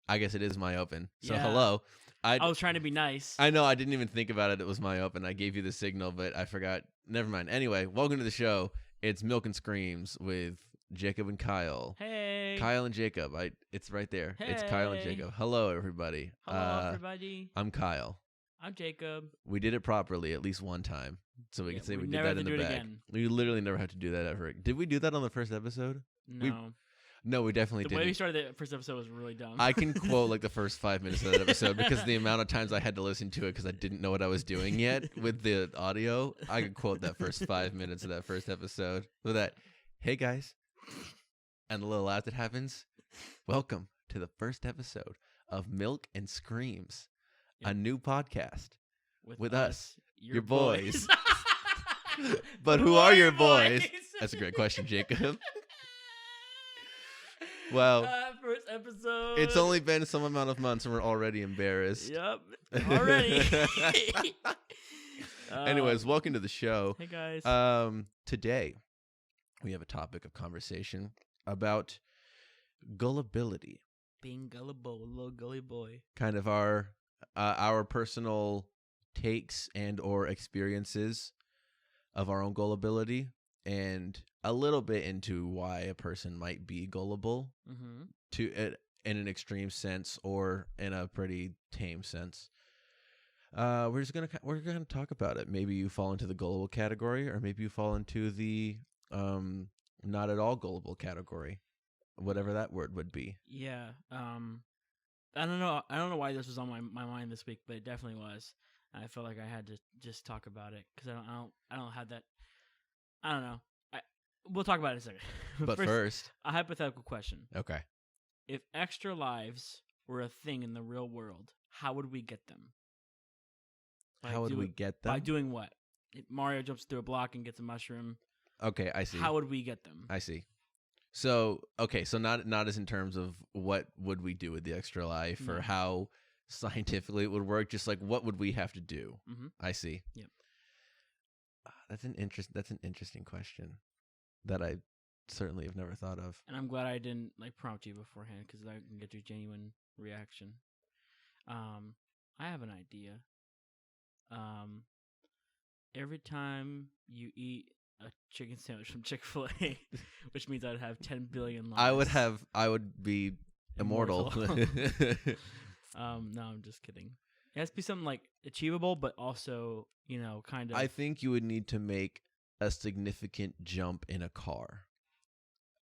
I guess it is my open. So Yeah. hello. I was trying to be nice. I know I didn't even think about it. It was my open. I gave you the signal, but I forgot. Never mind. Anyway, welcome to the show. It's Milk and Screams with Jacob and Kyle. Hey. Kyle and Jacob. It's right there. Hey. It's Kyle and Jacob. Hello, everybody. Hello, everybody. I'm Kyle. I'm Jacob. We did it properly at least one time, so we can say we did never that have in to the do it bag. again. We literally never have to do that ever. Did we do that on the first episode? No. No, we definitely didn't. The way we started the first episode was really dumb. I can quote like the first 5 minutes of that episode because the amount of times I had to listen to it because I didn't know what I was doing yet with the audio. I could quote that first 5 minutes of that first episode with that, hey guys, and the little laugh that happens. Welcome to the first episode of Milk and Screams, a new podcast with us, your boys. But who are your boys? That's a great question, Jacob. Well, first episode. It's only been some amount of months and we're already embarrassed. Yep. Already. Anyways, welcome to the show. Hey guys. Today we have a topic of conversation about gullibility. Being gullible, little gully boy. Kind of our personal takes and or experiences of our own gullibility, and a little bit into why a person might be gullible to in an extreme sense or in a pretty tame sense. We're gonna talk about it. Maybe you fall into the gullible category, or maybe you fall into the not at all gullible category, whatever that word would be. Yeah. I don't know. I don't know why this was on my mind this week, but it definitely was. I felt like I had to just talk about it because I don't have that. I don't know. We'll talk about it in a second. But first, a hypothetical question. Okay. If extra lives were a thing in the real world, how would we get them? How would we get them? By doing what? If Mario jumps through a block and gets a mushroom. Okay, I see. How would we get them? I see. So, okay, so not as in terms of what would we do with the extra life or how scientifically it would work, just like what would we have to do? Mm-hmm. I see. Yep. That's an interesting question that I certainly have never thought of. And I'm glad I didn't prompt you beforehand because I can get your genuine reaction. I have an idea. Every time you eat a chicken sandwich from Chick-fil-A, which means I'd have 10 billion lives. I would be immortal. No, I'm just kidding. It has to be something achievable, but also, kind of. I think you would need to make a significant jump in a car.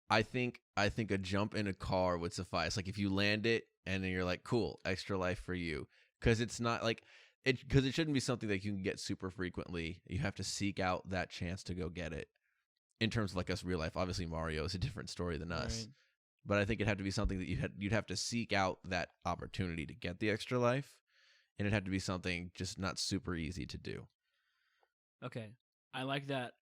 I think a jump in a car would suffice. Like if you land it and then you're like, cool, extra life for you. Because it's not because it shouldn't be something that you can get super frequently. You have to seek out that chance to go get it. In terms of us real life, obviously Mario is a different story than us. Right. But I think it'd have to be something that you'd have to seek out that opportunity to get the extra life. And it'd have to be something just not super easy to do. Okay. I like that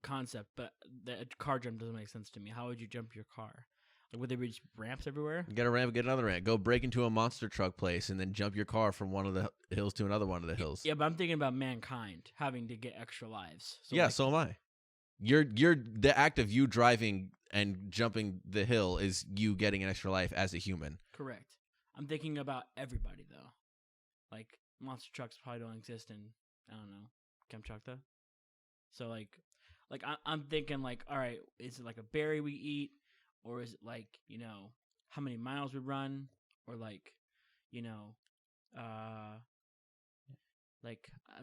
concept, but the car jump doesn't make sense to me. How would you jump your car? Would there be just ramps everywhere? Get a ramp, get another ramp. Go break into a monster truck place and then jump your car from one of the hills to another one of the hills. Yeah, but I'm thinking about mankind having to get extra lives. So yeah, so am I. You're the act of you driving and jumping the hill is you getting an extra life as a human. Correct. I'm thinking about everybody though. Monster trucks probably don't exist in, I don't know, Kamchatka. So I'm thinking all right, is it a berry we eat, or is it how many miles we run, or I'm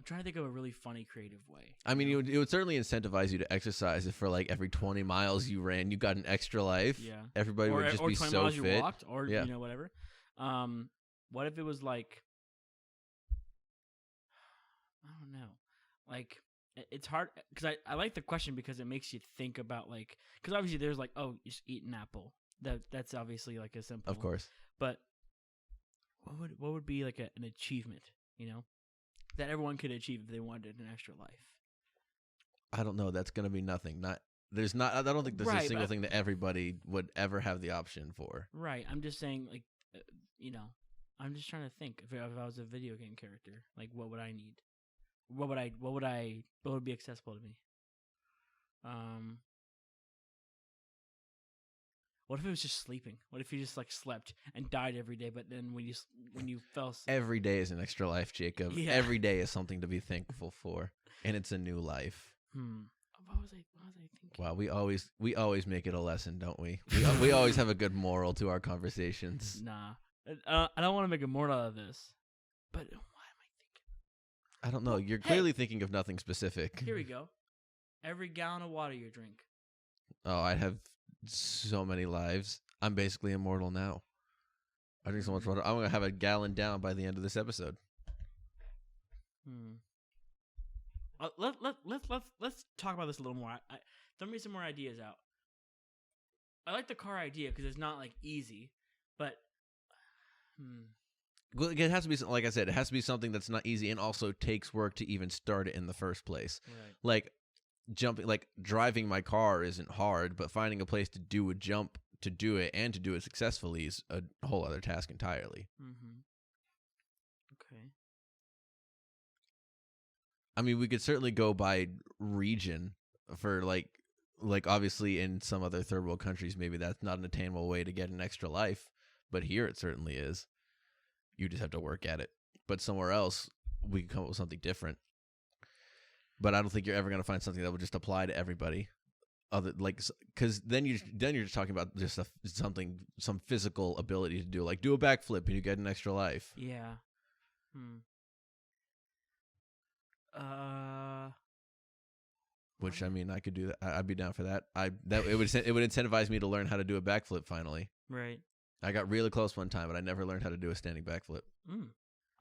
trying to think of a really funny, creative way. I mean, it would certainly incentivize you to exercise if for every 20 miles you ran, you got an extra life. Yeah. Everybody would just be so fit. Or 20 miles you walked, or whatever. What if it was I don't know. It's hard because I like the question because it makes you think about because obviously there's oh, you just eat an apple. That's obviously a simple. Of course. But what would be an achievement, that everyone could achieve if they wanted an extra life? I don't know. That's gonna be nothing. I don't think there's a single thing that everybody would ever have the option for. Right. I'm just saying I'm just trying to think if I was a video game character, what would I need? What would be accessible to me? What if it was just sleeping? What if you just like slept and died every day, but then when you fell Every day is an extra life, Jacob. Yeah. Every day is something to be thankful for, and it's a new life. What was I thinking? Wow, we always make it a lesson, don't we? We always have a good moral to our conversations. Nah. I don't want to make a moral out of this. But why am I thinking? I don't know. You're clearly thinking of nothing specific. Here we go. Every gallon of water you drink. Oh, I'd have so many lives. I'm basically immortal now. I drink so much water. I'm going to have a gallon down by the end of this episode. Let's talk about this a little more. Throw me some more ideas out. I like the car idea because it's not like easy, but Well, it has to be, like I said, it has to be something that's not easy and also takes work to even start it in the first place. Right. Like driving my car isn't hard, but finding a place to do a jump to do it and to do it successfully is a whole other task entirely. Okay. I mean, we could certainly go by region for like obviously in some other third world countries, maybe that's not an attainable way to get an extra life, but here it certainly is. You just have to work at it. But somewhere else, we can come up with something different. But I don't think you're ever going to find something that would just apply to everybody. Because then you're just talking about just some physical ability to do, like do a backflip and you get an extra life. Yeah. Which I mean, I could do that. I'd be down for that. It would incentivize me to learn how to do a backflip finally. Right. I got really close one time, but I never learned how to do a standing backflip.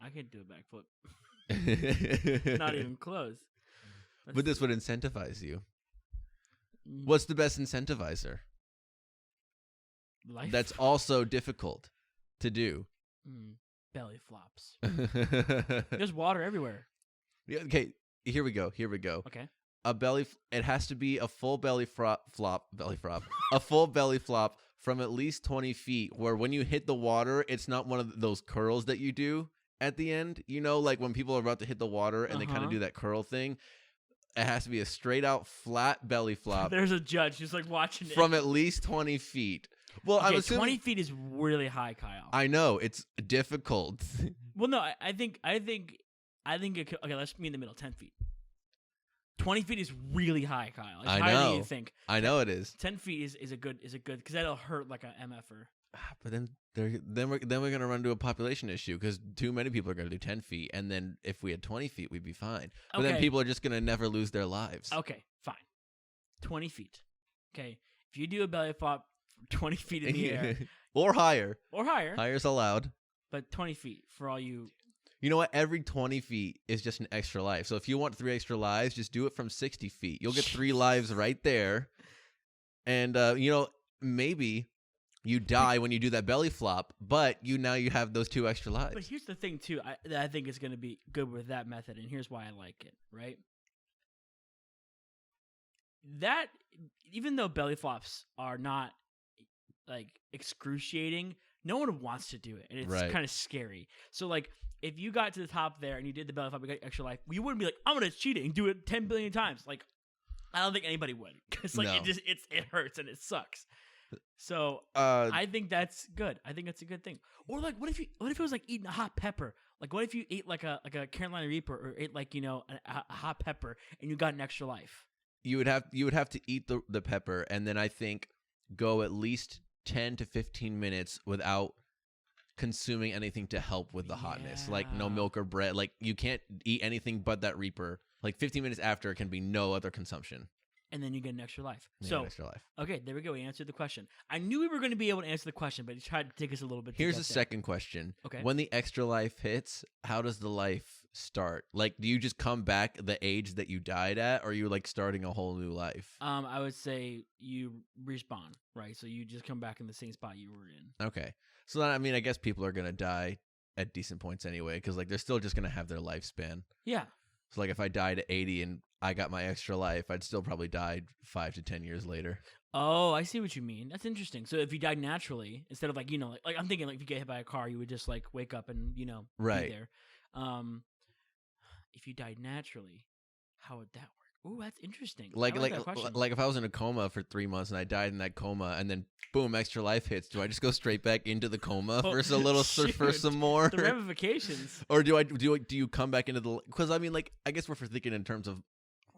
I can't do a backflip. Not even close. But this would incentivize you. What's the best incentivizer? Life. That's also difficult to do. Belly flops. There's water everywhere. Yeah, okay, here we go. Okay. It has to be a full belly flop, a full belly flop from at least 20 feet, where when you hit the water, it's not one of those curls that you do at the end. You know, like when people are about to hit the water and they kind of do that curl thing. It has to be a straight out flat belly flop. There's a judge who's like watching it. From at least 20 feet. Well, okay, I'm assuming 20 feet is really high, Kyle. I know it's difficult. Well, no, I think it could, okay, let's be in the middle, 10 feet. 20 feet is really high, Kyle. It's I higher know. than you think. I know it is. 10 feet is a good, because that'll hurt like a MFer. But then we're gonna run into a population issue because too many people are gonna do 10 feet, and then if we had 20 feet, we'd be fine. But then people are just gonna never lose their lives. Okay, fine. 20 feet. Okay, if you do a belly flop from 20 feet in the air, or higher, higher's allowed. But 20 feet for all you. You know what? Every 20 feet is just an extra life. So if you want 3 extra lives, just do it from 60 feet. You'll get 3 lives right there. And, maybe you die when you do that belly flop, but now you have those 2 extra lives. But here's the thing, too. That I think is going to be good with that method, and here's why I like it, right? That, even though belly flops are not, like, excruciating, no one wants to do it, and it's kind of scary. So, like, if you got to the top there and you did the belly flop, you got extra life, you wouldn't be like, I'm going to cheat it and do it 10 billion times. Like, I don't think anybody would, because like it hurts and it sucks. So I think that's good. I think that's a good thing. Or like, what if it was like eating a hot pepper? Like, what if you ate like a Carolina Reaper or ate like a hot pepper and you got an extra life? You would have to eat the pepper, and then I think go at least 10 to 15 minutes without consuming anything to help with the hotness, like no milk or bread. Like you can't eat anything but that Reaper. Like 15 minutes after, it can be no other consumption. And then you get an extra life. Extra life. Okay, there we go. We answered the question. I knew we were going to be able to answer the question, but he tried to take us a little bit. Here's the second question. Okay. When the extra life hits, how does the life start? Like, do you just come back the age that you died at, or are you like starting a whole new life? I would say you respawn, right? So you just come back in the same spot you were in. Okay. So then, I mean, I guess people are going to die at decent points anyway, because like they're still just going to have their lifespan. Yeah. So like if I died at 80 and I got my extra life, I'd still probably die 5 to 10 years later. Oh, I see what you mean. That's interesting. So if you died naturally, instead of like, like I'm thinking like if you get hit by a car, you would just like wake up and, be there. If you died naturally, how would that work? Ooh, that's interesting. Like I like that question. like if I was in a coma for 3 months and I died in that coma, and then boom, extra life hits. Do I just go straight back into the coma Oh, for a little for shoot. some more? The ramifications. Or do you come back into the? Because I mean, like I guess we're thinking in terms of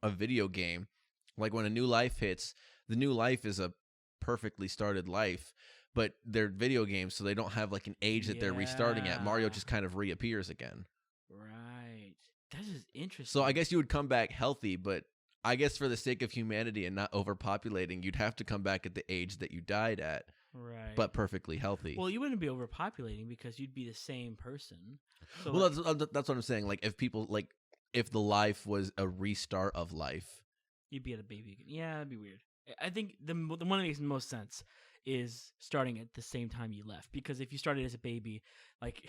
a video game. Like when a new life hits, the new life is a perfectly started life, but they're video games, so they don't have like an age that they're restarting at. Mario Yeah. just kind of reappears again. Right. That is interesting. So I guess you would come back healthy, but I guess for the sake of humanity and not overpopulating, you'd have to come back at the age that you died at, right. but perfectly healthy. Well, you wouldn't be overpopulating because you'd be the same person. So Well, that's what I'm saying. Like if people if the life was a restart of life, you'd be at a baby again. Yeah, that'd be weird. I think the one that makes the most sense is starting at the same time you left, because if you started as a baby, like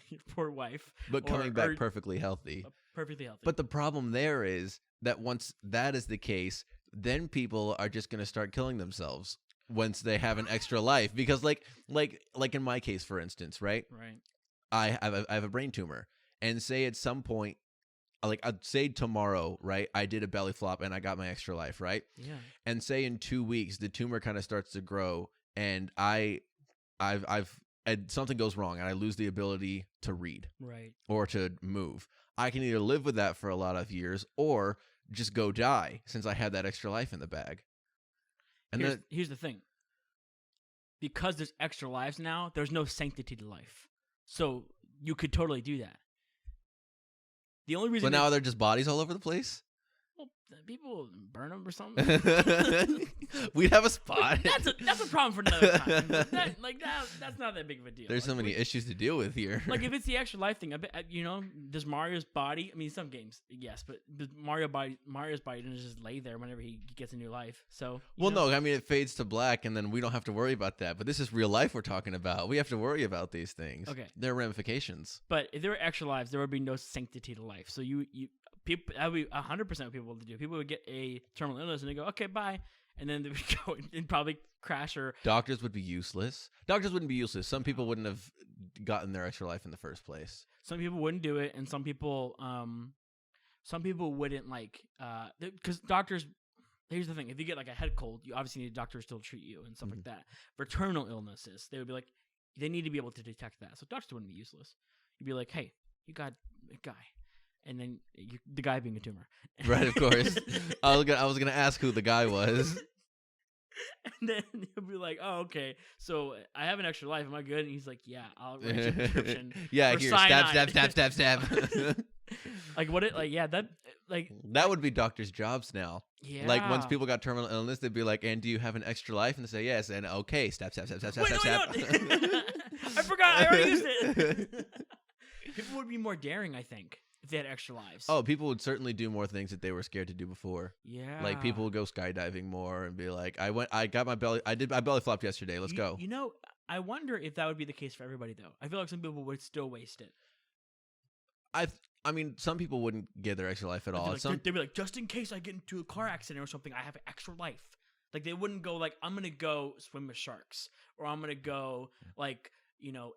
your poor wife, but coming back perfectly healthy. Perfectly healthy. But the problem there is that once that is the case, then people are just going to start killing themselves once they have an extra life, because like in my case, for instance, right? Right. I have a brain tumor, and say at some point, like I'd say tomorrow, right? I did a belly flop and I got my extra life, right? Yeah. And say in 2 weeks the tumor kind of starts to grow, and and something goes wrong and I lose the ability to read, right, or to move. I can either live with that for a lot of years or just go die, since I had that extra life in the bag. And here's the thing. Because there's extra lives now, there's no sanctity to life. So you could totally do that. The only reason. But now they're just bodies all over the place. Well, people burn them or something. We'd have a spot. That's a problem for another time. That's not that big of a deal. There's so many issues to deal with here. Like if it's the extra life thing, I bet, does Mario's body? I mean, some games, yes, but Mario's body doesn't just lay there whenever he gets a new life. So no, I mean it fades to black, and then we don't have to worry about that. But this is real life we're talking about. We have to worry about these things. Okay, there are ramifications. But if there were extra lives, there would be no sanctity to life. So people, that would be 100% of people would do. People would get a terminal illness and they go, okay, bye. And then they would go and probably crash, or doctors would be useless. Doctors wouldn't be useless. Some people wouldn't have gotten their extra life in the first place. Some people wouldn't do it, and some people wouldn't because doctors. Here's the thing: if you get like a head cold, you obviously need a doctor to still treat you and stuff like that. For terminal illnesses, they would be like, they need to be able to detect that. So doctors wouldn't be useless. You'd be like, hey, you got a guy. And then the guy being a tumor. Right, of course. I was gonna ask who the guy was. And then he'll be like, "Oh, okay. So I have an extra life. Am I good?" And he's like, "Yeah, I'll write you a prescription." Yeah, for here, cyanide. stab. Like what? That would be doctors' jobs now. Yeah. Like once people got terminal illness, they'd be like, "And do you have an extra life?" And they say, "Yes." And okay, stab. Wait, I forgot. I already used it. People would be more daring, I think, if they had extra lives. Oh, people would certainly do more things that they were scared to do before. Yeah. Like people would go skydiving more and be like, I belly flopped yesterday. Let's go. I wonder if that would be the case for everybody though. I feel like some people would still waste it. I mean, some people wouldn't get their extra life at all. They'd be like, just in case I get into a car accident or something, I have an extra life. Like they wouldn't go like, I'm gonna go swim with sharks, or I'm gonna go like,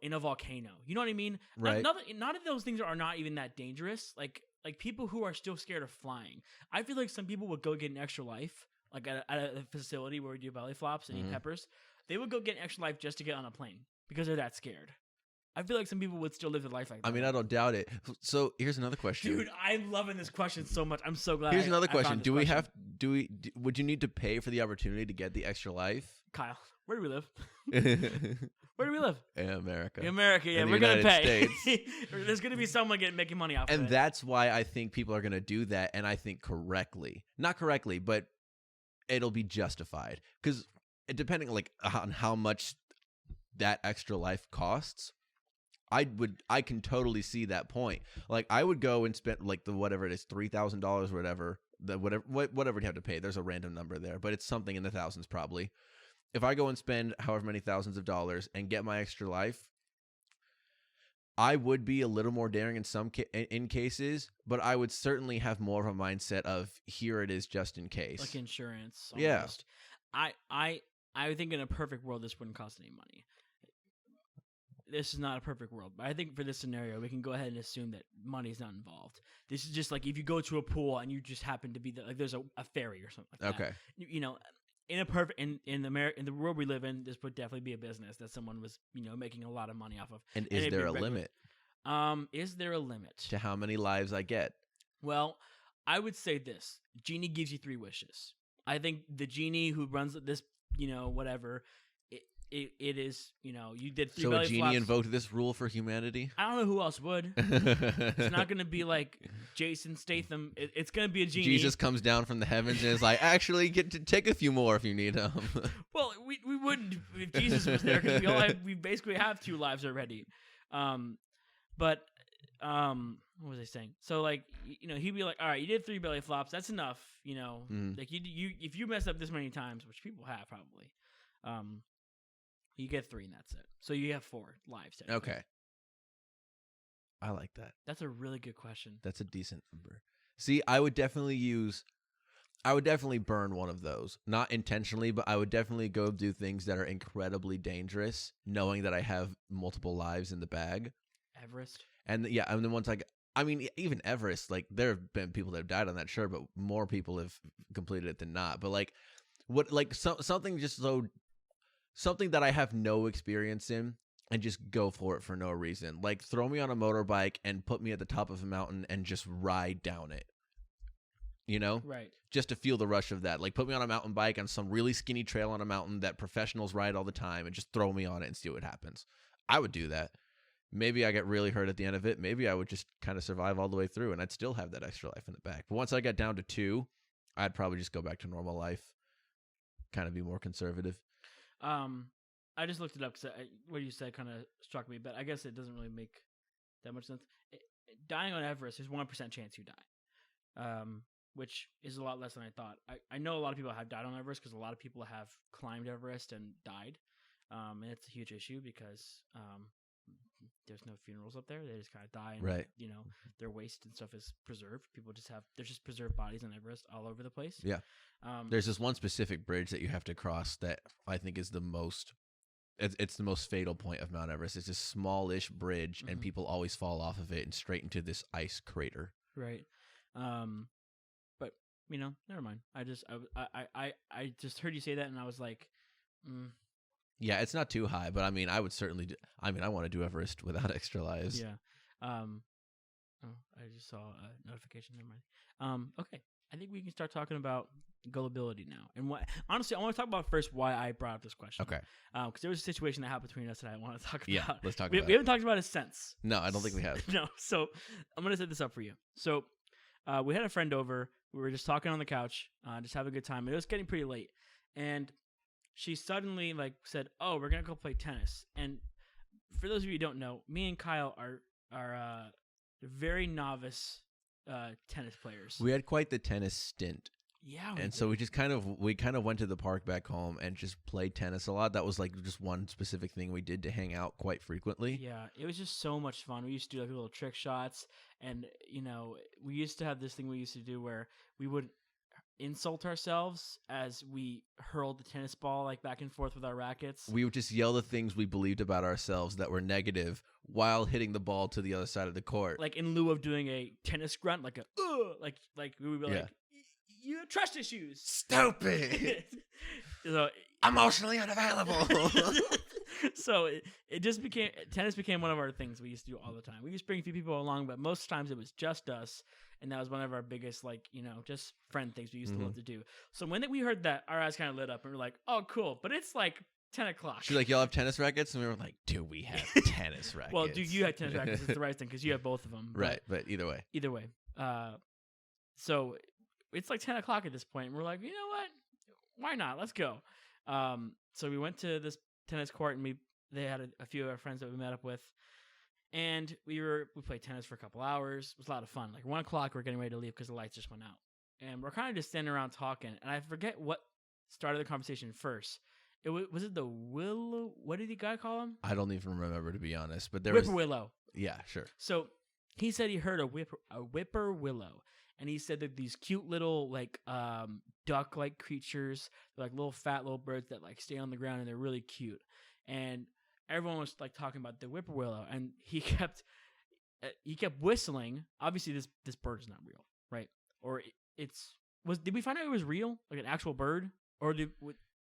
in a volcano. You know what I mean? Right. Not that those things are not even that dangerous. Like people who are still scared of flying. I feel like some people would go get an extra life, like at a facility where we do belly flops and eat peppers. They would go get an extra life just to get on a plane because they're that scared. I feel like some people would still live their life like that. I mean, I don't doubt it. So here's another question. Dude, I'm loving this question so much. I'm so glad. Here's another question. Would you need to pay for the opportunity to get the extra life? Kyle, where do we live? Where do we live? In America. In America, yeah. We're going to pay. There's going to be someone making money off of it. And that's why I think people are going to do that, and I think correctly. Not correctly, but it'll be justified. Because depending on how much that extra life costs, I can totally see that point. Like I would go and spend like the whatever it is, $3,000 or whatever, whatever you have to pay. There's a random number there, but it's something in the thousands probably. If I go and spend however many thousands of dollars and get my extra life, I would be a little more daring in some cases, but I would certainly have more of a mindset of here it is just in case, like insurance. Almost. Yeah, I think in a perfect world this wouldn't cost any money. this is not a perfect world, but I think for this scenario, we can go ahead and assume that money is not involved. This is just like if you go to a pool and you just happen to be like there's a ferry or something like that. Okay. You know, in a perfect in the world we live in, this would definitely be a business that someone was making a lot of money off of. And is it'd there be a regular. limit Is there a limit? to how many lives I get? Well, I would say this: genie gives you 3 wishes. I think the genie who runs this, whatever, it is, you did 3 So belly a genie flops. invoked this rule for humanity? I don't know who else would. It's not going to be like Jason Statham. It's going to be a genie. Jesus comes down from the heavens and is like, actually, get to take a few more if you need them. Well, we wouldn't if Jesus was there because we basically have 2 lives already. But what was I saying? So like he'd be like, all right, you did 3 belly flops, that's enough. Like you if you mess up this many times, which people have probably, you get 3 and that's it. So you have 4 lives. Okay. I like that. That's a really good question. That's a decent number. See, I would definitely burn one of those. Not intentionally, but I would definitely go do things that are incredibly dangerous, knowing that I have multiple lives in the bag. Everest. And then once even Everest, like there have been people that have died on that, sure, but more people have completed it than not. But like something that I have no experience in and just go for it for no reason. Like throw me on a motorbike and put me at the top of a mountain and just ride down it. Right. Just to feel the rush of that. Like put me on a mountain bike on some really skinny trail on a mountain that professionals ride all the time and just throw me on it and see what happens. I would do that. Maybe I get really hurt at the end of it. Maybe I would just kind of survive all the way through and I'd still have that extra life in the back. But once I got down to 2, I'd probably just go back to normal life, kind of be more conservative. I just looked it up because what you said kind of struck me, but I guess it doesn't really make that much sense. Dying on Everest, there's 1% chance you die, which is a lot less than I thought. I know a lot of people have died on Everest because a lot of people have climbed Everest and died, and it's a huge issue because there's no funerals up there. They just kind of die, and right. Their waste and stuff is preserved. People there's just preserved bodies on Everest all over the place. Yeah. There's this one specific bridge that you have to cross that I think is the most. It's the most fatal point of Mount Everest. It's a smallish bridge, and people always fall off of it and straight into this ice crater. Right. But never mind. I just heard you say that, and I was like, Yeah, it's not too high, but I would certainly do. I want to do Everest without extra lives. Yeah. I just saw a notification. Never mind. Okay. I think we can start talking about gullibility now. And honestly, I want to talk about first why I brought up this question. Okay. Because there was a situation that happened between us that I want to talk about. Yeah, let's talk about it. We haven't talked about it since. No, I don't think we have. No. So I'm going to set this up for you. So we had a friend over. We were just talking on the couch, just having a good time. It was getting pretty late. And she suddenly said, "Oh, we're going to go play tennis." And for those of you who don't know, me and Kyle are very novice tennis players. We had quite the tennis stint. Yeah, and so we kind of went to the park back home and just played tennis a lot. That was just one specific thing we did to hang out quite frequently. Yeah, it was just so much fun. We used to do little trick shots, and we used to have this thing we used to do where we would insult ourselves as we hurled the tennis ball back and forth with our rackets. We would just yell the things we believed about ourselves that were negative while hitting the ball to the other side of the court. In lieu of doing a tennis grunt, we would be you have trust issues. Stupid. So, emotionally unavailable. So tennis became one of our things we used to do all the time. We used to bring a few people along, but most times it was just us. And that was one of our biggest, just friend things we used to love to do. So when we heard that, our eyes kind of lit up and we were like, oh, cool. But it's 10 o'clock. She's like, y'all have tennis rackets? And we were like, do we have tennis rackets? Well, do you have tennis rackets? It's the right thing because you have both of them. Right, but either way. Either way. So it's 10 o'clock at this point. And we're like, you know what? Why not? Let's go. So we went to this tennis court and they had a few of our friends that we met up with. And we played tennis for a couple hours. It was a lot of fun. 1 o'clock, we're getting ready to leave because the lights just went out. And we're kind of just standing around talking. And I forget what started the conversation first. Was it the willow? What did the guy call him? I don't even remember, to be honest. But Whippoorwillow. Yeah, sure. So he said he heard a whippoorwillow. And he said that these cute little duck-like creatures, they're little fat little birds that stay on the ground and they're really cute. And everyone was like talking about the whippoorwill, and he kept whistling. Obviously, this bird is not real, right? Or did we find out it was real, like an actual bird, or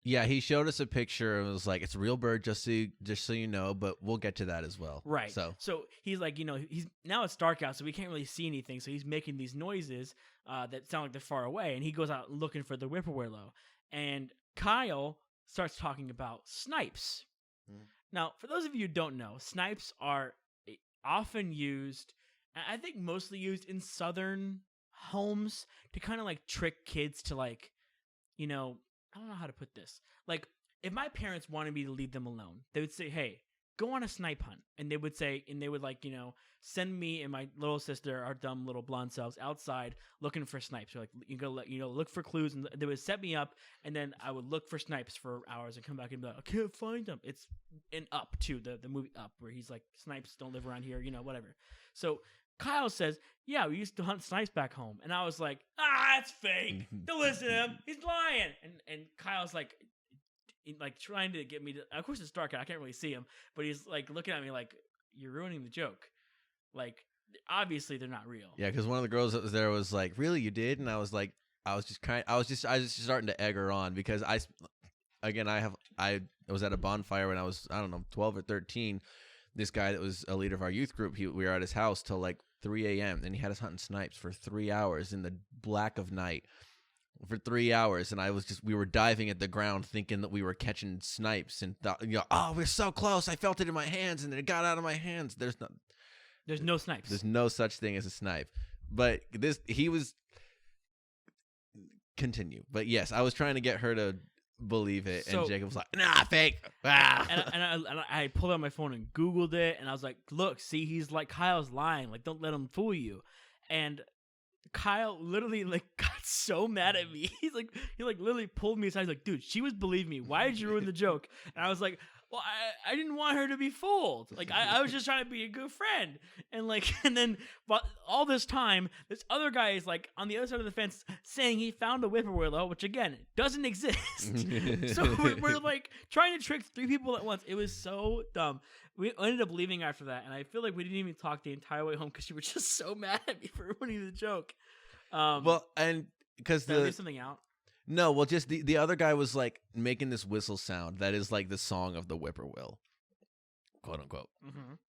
Yeah, he showed us a picture and was like, "It's a real bird, just so you know." But we'll get to that as well. Right. So he's like, he's now it's dark out, so we can't really see anything. So he's making these noises that sound like they're far away, and he goes out looking for the whippoorwill. And Kyle starts talking about snipes. Now, for those of you who don't know, snipes are often used, I think mostly used in Southern homes to kind of like trick kids to like, I don't know how to put this. Like, if my parents wanted me to leave them alone, they would say, "Hey, go on a snipe hunt," and they would like, send me and my little sister, our dumb little blonde selves, outside looking for snipes. So like, you go, look for clues, and they would set me up, and then I would look for snipes for hours and come back and be like, "I can't find them." It's in Up too, the movie Up, where he's like, "Snipes don't live around here," whatever. So Kyle says, "Yeah, we used to hunt snipes back home," and I was like, "It's fake. Don't listen to him. He's lying." And Kyle's like trying to get me to. Of course, it's dark out. I can't really see him, but he's like looking at me like, "You're ruining the joke." Like, obviously, they're not real. yeah, because one of the girls that was there was like, "Really, you did?" And I was like, I was just starting to egg her on because I was at a bonfire when I was, I don't know, 12 or 13. This guy that was a leader of our youth group, we were at his house till like 3 a.m. and he had us hunting snipes for 3 hours in the black of night for 3 hours. And we were diving at the ground thinking that we were catching snipes and thought, "Oh, we're so close. I felt it in my hands and then it got out of my hands." There's no snipes. There's no such thing as a snipe. But continue. But yes, I was trying to get her to believe it, and Jacob was like, "Nah, fake." And I pulled out my phone and Googled it, and I was like, "Look, see, he's like, Kyle's lying. Like, don't let him fool you." And Kyle literally like got so mad at me. He literally pulled me aside. He's like, "Dude, she was believing me. Why did you ruin the joke?" And I was like, "Well, I didn't want her to be fooled. Like, I was just trying to be a good friend." And then but all this time, this other guy is like on the other side of the fence saying he found a whippoorwill, which again doesn't exist. So we're like trying to trick three people at once. It was so dumb. We ended up leaving after that, and I feel like we didn't even talk the entire way home because you were just so mad at me for ruining the joke. And because did I leave something out? No, well, just the other guy was like making this whistle sound that is like the song of the whippoorwill, quote unquote.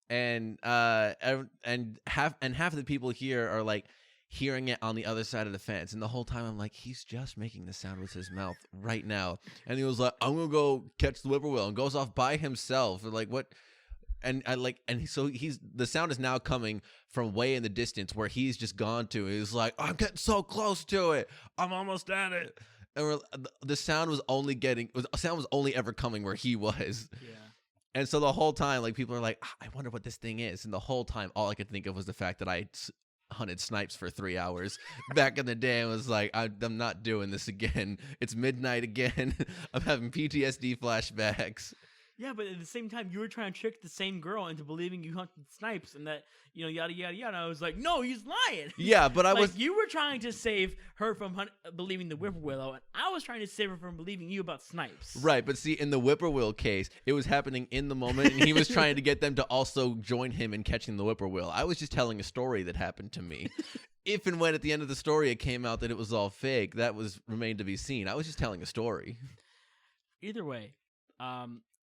And half of the people here are like hearing it on the other side of the fence, and the whole time I'm like, he's just making the sound with his mouth right now. And he was like, "I'm gonna go catch the whippoorwill," and goes off by himself. Like, what? So the sound is now coming from way in the distance where he's just gone to. He's like, "I'm getting so close to it. I'm almost at it." And the sound was only ever coming where he was. Yeah. And so the whole time, like, people are like, "I wonder what this thing is." And the whole time, all I could think of was the fact that I hunted snipes for 3 hours back in the day. And was like, I'm not doing this again. It's midnight again. I'm having PTSD flashbacks. Yeah, but at the same time, you were trying to trick the same girl into believing you hunted snipes and that, yada, yada, yada. I was like, "No, he's lying." Yeah, but you were trying to save her from believing the whippoorwill, and I was trying to save her from believing you about snipes. Right, but see, in the whippoorwill case, it was happening in the moment, and he was trying to get them to also join him in catching the whippoorwill. I was just telling a story that happened to me. If and when at the end of the story it came out that it was all fake, that remained to be seen. I was just telling a story. Either way,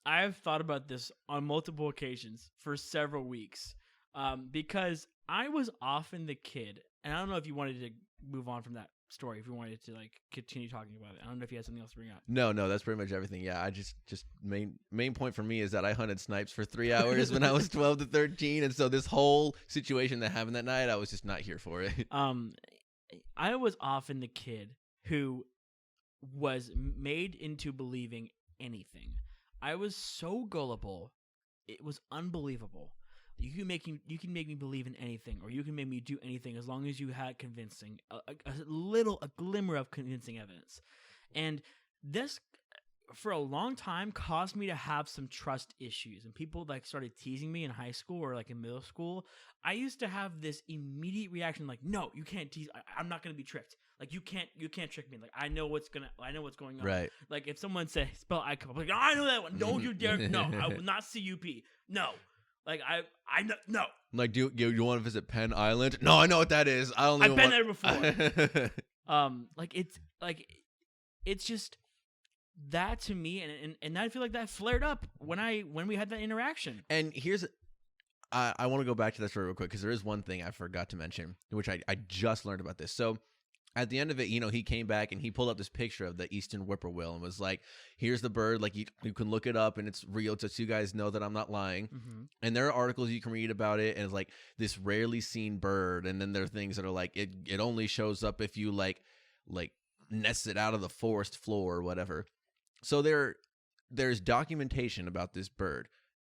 I've thought about this on multiple occasions for several weeks because I was often the kid, and I don't know if you wanted to move on from that story, if you wanted to like continue talking about it. I don't know if you had something else to bring up. No, that's pretty much everything. Yeah, I just main point for me is that I hunted snipes for 3 hours when I was 12 to 13, and so this whole situation that happened that night, I was just not here for it. I was often the kid who was made into believing anything. I was so gullible, it was unbelievable. You can make me believe in anything, or you can make me do anything as long as you had convincing, a glimmer of convincing evidence. And this, for a long time caused me to have some trust issues, and people like started teasing me in high school or like in middle school. I used to have this immediate reaction like, no, you can't tease. I'm not going to be tricked. Like you can't trick me. Like I know what's going on. Right. Like if someone says spell icon, I'm like, oh, I know that one. No, you dare. No, I will not CUP. No. Like I know, no. Like, do you want to visit Penn Island? No, I know what that is. I've been there before. It's just that to me, and I feel like that flared up when we had that interaction. And here's, I want to go back to that story real quick because there is one thing I forgot to mention, which I just learned about this. So at the end of it, he came back and he pulled up this picture of the Eastern whippoorwill and was like, here's the bird. Like, you can look it up and it's real, just so you guys know that I'm not lying. Mm-hmm. And there are articles you can read about it, and it's like this rarely seen bird. And then there are things that are like, it only shows up if you like nest it out of the forest floor or whatever. So there's documentation about this bird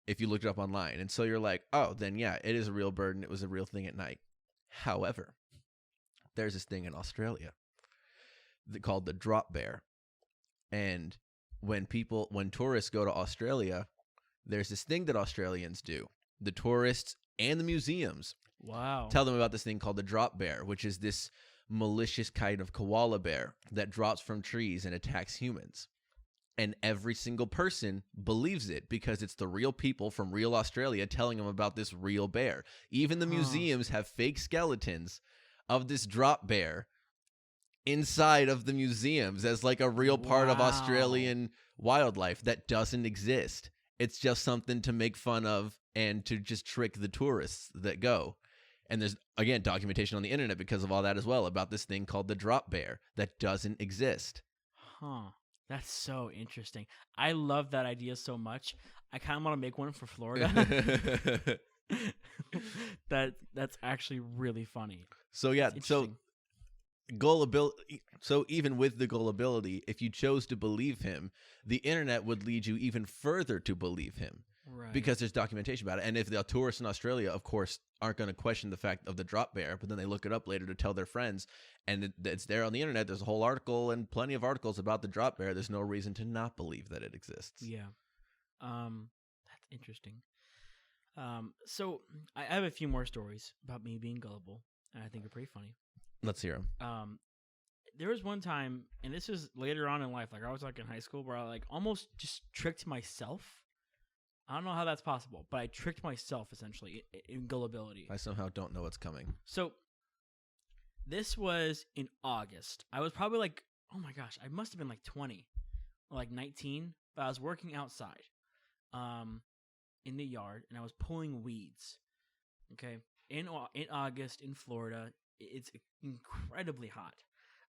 if you look it up online. And so you're like, oh, then yeah, it is a real bird and it was a real thing at night. However, there's this thing in Australia called the drop bear. And when tourists go to Australia, there's this thing that Australians do. The tourists and the museums tell them about this thing called the drop bear, which is this malicious kind of koala bear that drops from trees and attacks humans. And every single person believes it because it's the real people from real Australia telling them about this real bear. Even the museums have fake skeletons of this drop bear inside of the museums as like a real part of Australian wildlife that doesn't exist. It's just something to make fun of and to just trick the tourists that go. And there's, again, documentation on the internet because of all that as well about this thing called the drop bear that doesn't exist. That's so interesting. I love that idea so much. I kind of want to make one for Florida. That's actually really funny. So yeah, so gullibility. So even with the gullibility, if you chose to believe him, the internet would lead you even further to believe him, right? Because there's documentation about it. And if the tourists in Australia, of course, aren't going to question the fact of the drop bear, but then they look it up later to tell their friends, and it's there on the internet. There's a whole article and plenty of articles about the drop bear. There's no reason to not believe that it exists. Yeah, that's interesting. So I have a few more stories about me being gullible, and I think are pretty funny. Let's hear them. There was one time, and this was later on in life, like I was like in high school, where I like almost just tricked myself. I don't know how that's possible, but I tricked myself essentially in gullibility. I somehow don't know what's coming. So this was in August. I was probably like, oh my gosh, I must have been like 20 or like 19, but I was working outside. In the yard, and I was pulling weeds. Okay, in August in Florida, it's incredibly hot.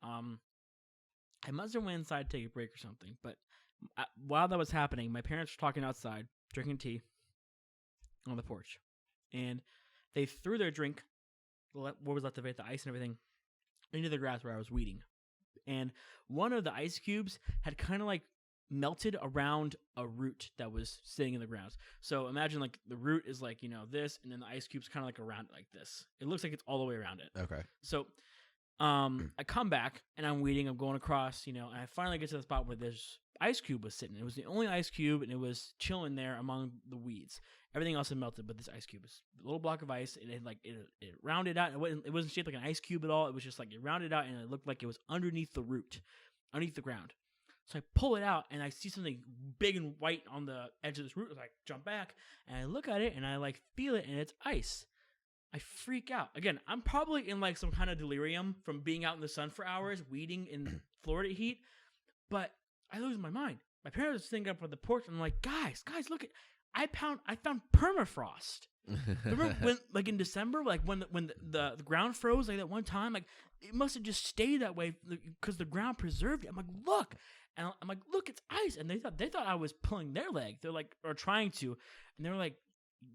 I must have went inside to take a break or something. But while that was happening, my parents were talking outside, drinking tea on the porch, and they threw their drink, what was left of it, the ice and everything, into the grass where I was weeding. And one of the ice cubes had kind of like melted around a root that was sitting in the ground. So imagine like the root is like, this, and then the ice cube's kind of like around it like this. It looks like it's all the way around it. Okay. So I come back and I'm weeding, I'm going across, and I finally get to the spot where this ice cube was sitting. It was the only ice cube, and it was chilling there among the weeds. Everything else had melted, but this ice cube was a little block of ice, and it rounded out. It wasn't shaped like an ice cube at all. It was just like it rounded out, and it looked like it was underneath the root, underneath the ground. So I pull it out, and I see something big and white on the edge of this root. So I jump back, and I look at it, and I like feel it, and it's ice. I freak out. Again, I'm probably in like some kind of delirium from being out in the sun for hours, weeding in Florida heat, but I lose my mind. My parents are sitting up on the porch, and I'm like, guys, look at, I found permafrost. Remember when, like in December, like when the ground froze like that one time, like it must have just stayed that way because the ground preserved it. I'm like, look. And I'm like, look, it's ice. And they thought I was pulling their leg. They're like, or trying to. And they were like,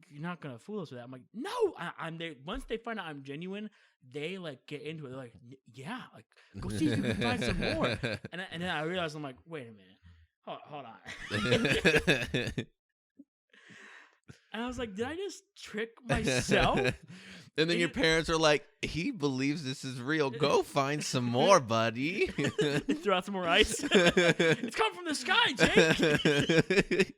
you're not going to fool us with that. I'm like, no, I'm there. Once they find out I'm genuine, they like get into it. They're like, yeah, like go see if you can find some more. And then I realized, I'm like, wait a minute. Hold on. And I was like, did I just trick myself? And then your parents are like, he believes this is real. Go find some more, buddy. Throw out some more ice. It's coming from the sky, Jake.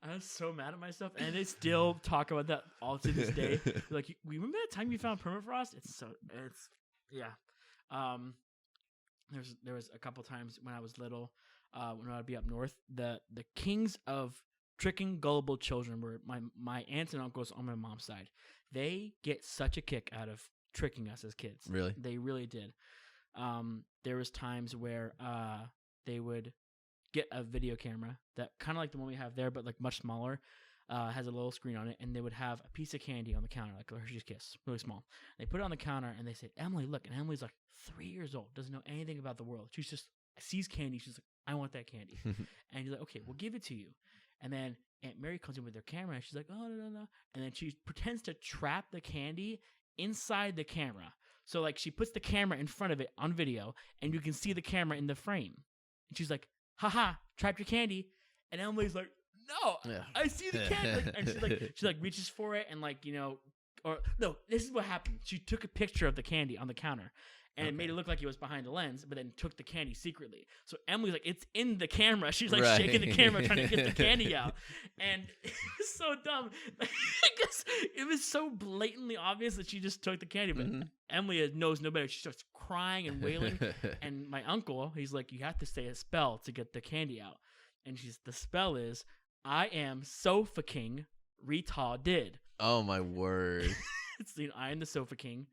I was so mad at myself, and they still talk about that all to this day. They're like, you remember that time you found permafrost? Yeah. There was a couple times when I was little, when I'd be up north. The kings of tricking gullible children were my aunts and uncles on my mom's side. They get such a kick out of tricking us as kids. Really? They really did. There was times where they would get a video camera that kind of like the one we have there, but like much smaller, has a little screen on it, and they would have a piece of candy on the counter, like a Hershey's Kiss, really small. They put it on the counter, and they said, Emily, look. And Emily's like 3 years old, doesn't know anything about the world. She's just sees candy. She's like, I want that candy. And he's like, okay, we'll give it to you. And then Aunt Mary comes in with her camera, and she's like, oh, no. And then she pretends to trap the candy inside the camera. So, like, she puts the camera in front of it on video, and you can see the camera in the frame. And she's like, haha, trapped your candy. And Emily's like, no, I see the candy. And she reaches for it, and or no, this is what happened. She took a picture of the candy on the counter, and it made it look like it was behind the lens, but then took the candy secretly. So Emily's like, it's in the camera. She's like shaking the camera, trying to get the candy out. And it was so dumb. Because it was so blatantly obvious that she just took the candy. But Emily knows no better. She starts crying and wailing. And my uncle, he's like, you have to say a spell to get the candy out. And the spell is, I am Sofa King, Retall did. Oh, my word. It's I am the Sofa King,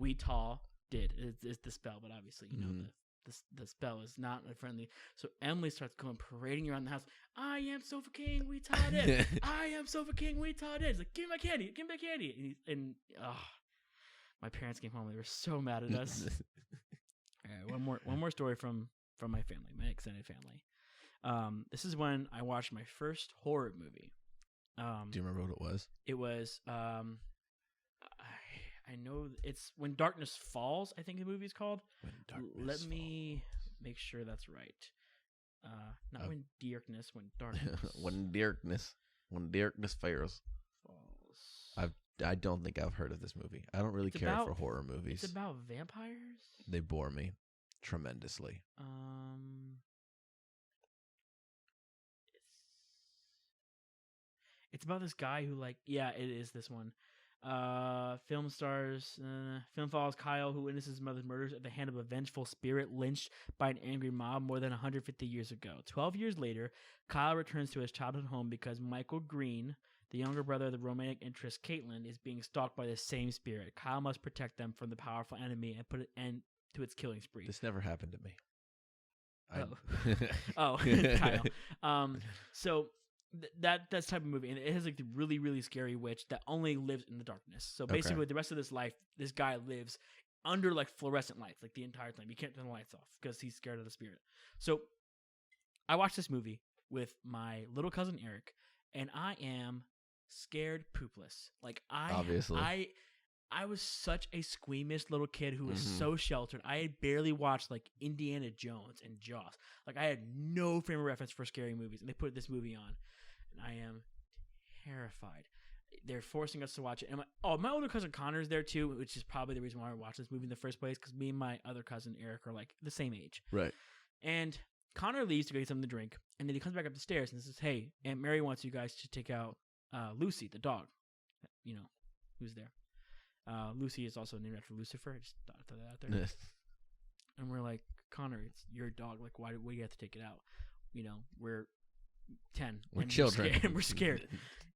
Retall did. It's the spell, but obviously, the spell is not friendly. So Emily starts going parading around the house. I am Sofa King, Retall did. I am Sofa King, Retall did. He's like, give me my candy, give me my candy. And my parents came home. They were so mad at us. All right, one more story from my family, my extended family. This is when I watched my first horror movie. Do you remember what it was? It was I know it's When Darkness Falls, I think the movie's called. Let me make sure that's right. Not When Darkness, When Darkness. When Darkness Falls. I don't think I've heard of this movie. I don't really care for horror movies. It's about vampires? They bore me tremendously. It's about this guy who it is this one. Film follows Kyle, who witnesses his mother's murders at the hand of a vengeful spirit lynched by an angry mob more than 150 years ago. 12 years later, Kyle returns to his childhood home because Michael Green, the younger brother of the romantic interest Caitlin, is being stalked by the same spirit. Kyle must protect them from the powerful enemy and put an end to its killing spree. This never happened to me. Kyle. So that's type of movie, and it has the really, really scary witch that only lives in the darkness. So basically, the rest of this life, this guy lives under fluorescent lights the entire time. You can't turn the lights off because he's scared of the spirit. So I watched this movie with my little cousin Eric, and I am scared poopless. Obviously, I was such a squeamish little kid who was so sheltered. I had barely watched Indiana Jones and Jaws. I had no frame of reference for scary movies, and they put this movie on, and I am terrified. They're forcing us to watch it. And my older cousin Connor's there too, which is probably the reason why I watched this movie in the first place, because me and my other cousin Eric are the same age. Right. And Connor leaves to go get something to drink, and then he comes back up the stairs and says, "Hey, Aunt Mary wants you guys to take out Lucy, the dog. Who's there." Lucy is also named after Lucifer. I just thought I'd throw that out there. And we're like, Connor, it's your dog. Why do you have to take it out? We're 10. We're children. We're scared.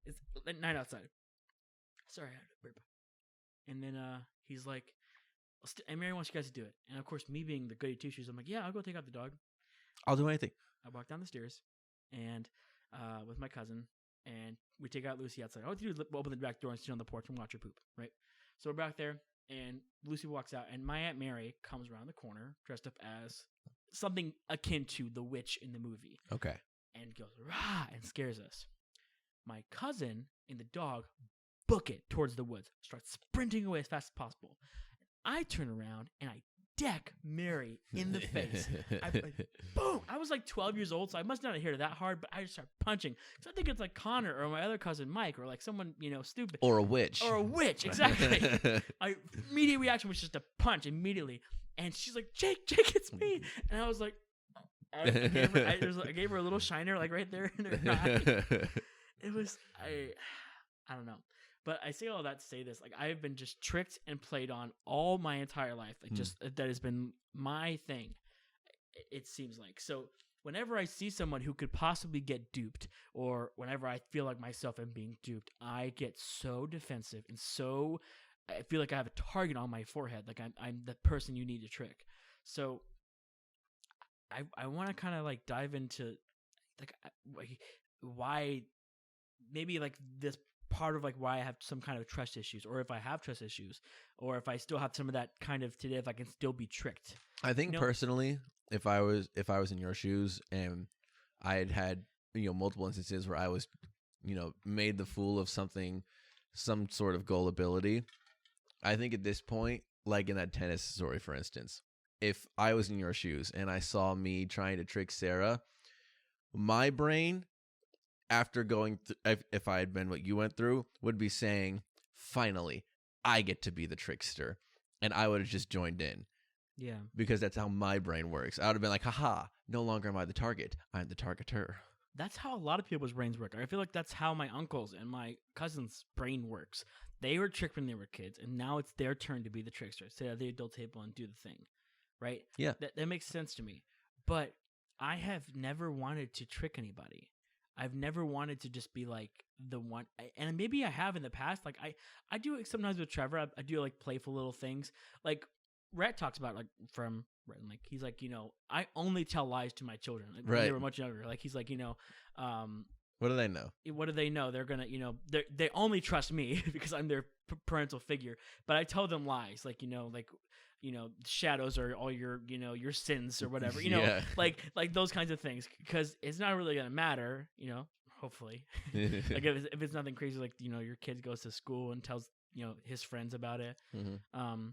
It's night outside. Sorry, I had a burp. And then he's like, and Mary wants you guys to do it. And of course, me being the goody two shoes, I'm like, yeah, I'll go take out the dog. I'll do anything. I walk down the stairs and with my cousin, and we take out Lucy outside. All we have to do is open the back door and sit on the porch and watch her poop, right? So we're back there, and Lucy walks out, and my Aunt Mary comes around the corner dressed up as something akin to the witch in the movie. Okay. And goes, rah, and scares us. My cousin and the dog book it towards the woods, start sprinting away as fast as possible. I turn around, and I deck Mary in the face. Boom! I was like 12 years old, so I must not have hit her that hard, but I just started punching. So I think it's like Connor or my other cousin Mike or like someone, stupid. Or a witch. Or a witch, exactly. My immediate reaction was just to punch immediately. And she's like, Jake, it's me. And I was like, I gave her a little shiner like right there in her eye. It was, I don't know. But I say all that to say this, like I have been just tricked and played on all my entire life. Like just that has been my thing. It seems like. So whenever I see someone who could possibly get duped, or whenever I feel like myself am being duped, I get so defensive and so I feel like I have a target on my forehead. Like I'm the person you need to trick. So I want to kind of like dive into like why maybe like this part of like why I have some kind of trust issues, or if I have trust issues, or if I still have some of that kind of today, if I can still be tricked. I think personally, if I was in your shoes and I had multiple instances where I was made the fool of something, some sort of gullibility, I think at this point, like in that tennis story for instance, if I was in your shoes and I saw me trying to trick Sarah, my brain, after going if I had been what you went through, would be saying, finally, I get to be the trickster. And I would have just joined in. Yeah. Because that's how my brain works. I would have been like, haha, no longer am I the target. I'm the targeter. That's how a lot of people's brains work. I feel like that's how my uncle's and my cousin's brain works. They were tricked when they were kids, and now it's their turn to be the trickster. Sit at the adult table and do the thing. Right? Yeah. That makes sense to me. But I have never wanted to trick anybody. I've never wanted to just be like the one, and maybe I have in the past. Like I do it sometimes with Trevor. I do like playful little things. Like Rhett talks about, like from Rhett, like he's like, I only tell lies to my children. Like, when they were much younger. Like he's like, what do they know? What do they know? They're gonna, they only trust me because I'm their parental figure. But I tell them lies, like shadows are all your, your sins or whatever, Yeah. like those kinds of things, because it's not really gonna matter, hopefully. Like if it's nothing crazy, like, your kid goes to school and tells, his friends about it. Mm-hmm.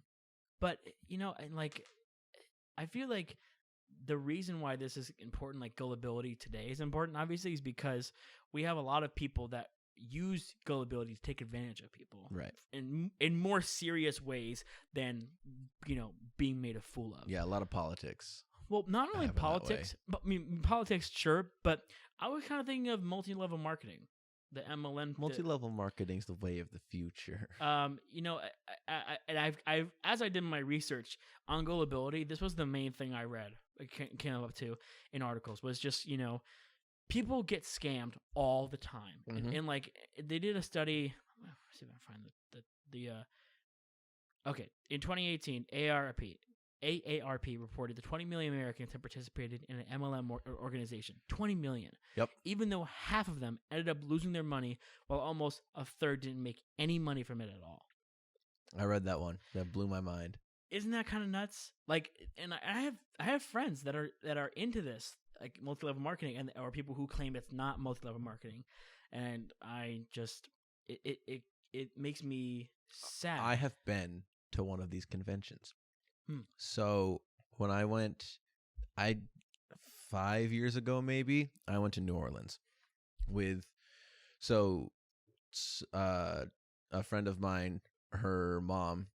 But, and like, I feel like the reason why this is important, like gullibility today is important, obviously, is because we have a lot of people that use gullibility to take advantage of people, right? In more serious ways than being made a fool of. Yeah, a lot of politics. Well, not only politics, but politics, sure. But I was kind of thinking of multi-level marketing, the MLM. Multi-level marketing is the way of the future. And I've as I did my research on gullibility, this was the main thing I read. I came up to in articles was just people get scammed all the time. Mm-hmm. And like they did a study. Let's see if I can find okay, in 2018, AARP reported that 20 million Americans have participated in an MLM organization. 20 million. Yep. Even though half of them ended up losing their money, while almost a third didn't make any money from it at all. I read that one. That blew my mind. Isn't that kind of nuts? Like, and I have friends that are into this, like multi-level marketing, or people who claim it's not multi-level marketing, and I just it makes me sad. I have been to one of these conventions. So when I went, 5 years ago maybe, I went to New Orleans with a friend of mine. Her mom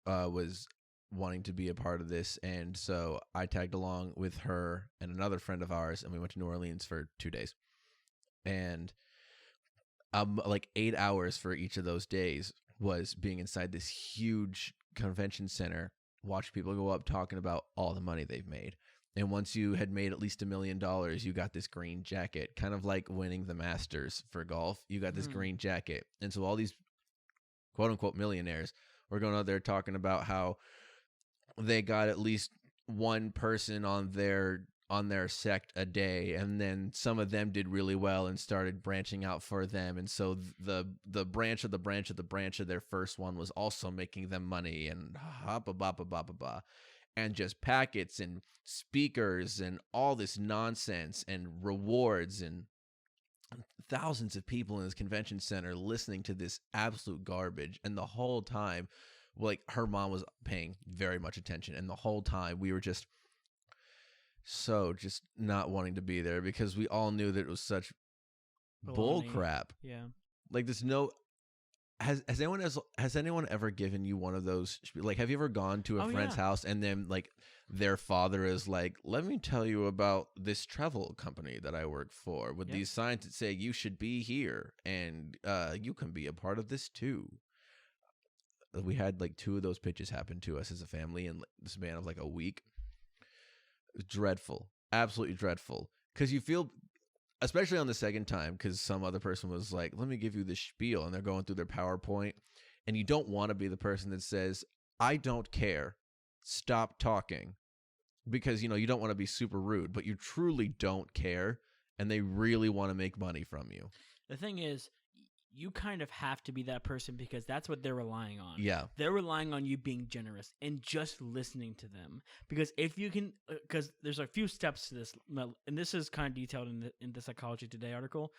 was wanting to be a part of this, and so I tagged along with her and another friend of ours, and we went to New Orleans for 2 days. And like 8 hours for each of those days was being inside this huge convention center, watch people go up talking about all the money they've made. And once you had made at least $1 million, you got this green jacket, kind of like winning the Masters for golf. You got this green jacket. And so all these quote unquote millionaires were going out there talking about how they got at least one person on their sect a day, and then some of them did really well and started branching out for them, and so the branch of the branch of the branch of their first one was also making them money, and and just packets and speakers and all this nonsense and rewards and thousands of people in this convention center listening to this absolute garbage. And the whole time like her mom was paying very much attention, and the whole time we were just not wanting to be there because we all knew that it was such bull Baloney. crap. Yeah. Like there's no has anyone ever given you one of those, like, have you ever gone to a friend's house and then like their father is like, let me tell you about this travel company that I work for with these signs that say you should be here and you can be a part of this too. We had like 2 of those pitches happen to us as a family in the span of like a week. It was dreadful, absolutely dreadful, because you feel, especially on the second time, because some other person was like, let me give you this spiel, and they're going through their PowerPoint, and you don't want to be the person that says, I don't care, stop talking, because, you know, you don't want to be super rude, but you truly don't care, and they really want to make money from you. The thing is, you kind of have to be that person because that's what they're relying on. Yeah. They're relying on you being generous and just listening to them. Because if you can, because there's a few steps to this, and this is kind of detailed in the Psychology Today article.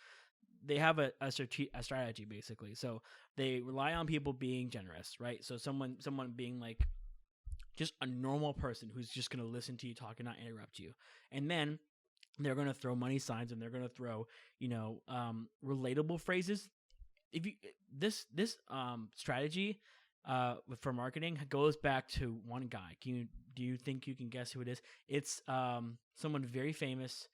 They have a strategy basically. So they rely on people being generous, right? So someone being like just a normal person who's just going to listen to you talk and not interrupt you. And then they're going to throw money signs and they're going to throw, relatable phrases. If you this strategy for marketing goes back to one guy. Do you think you can guess who it is? It's someone very famous.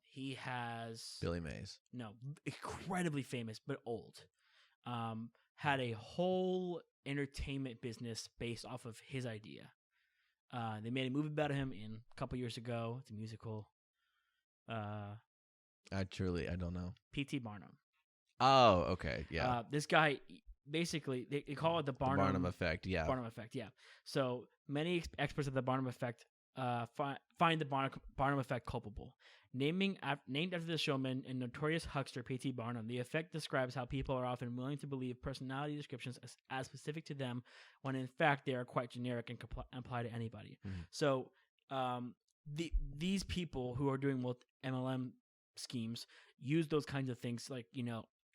He has Billy Mays. No, incredibly famous but old. Had a whole entertainment business based off of his idea. They made a movie about him a couple years ago. It's a musical. I don't know. P.T. Barnum. Oh, okay, yeah. This guy, basically, they call it the Barnum Effect, yeah. Barnum Effect, yeah. So many experts of the Barnum Effect find the Barnum Effect culpable. Named after the showman and notorious huckster P.T. Barnum, the effect describes how people are often willing to believe personality descriptions as specific to them, when in fact they are quite generic and apply to anybody. Mm-hmm. So these people who are doing both MLM schemes use those kinds of things, like,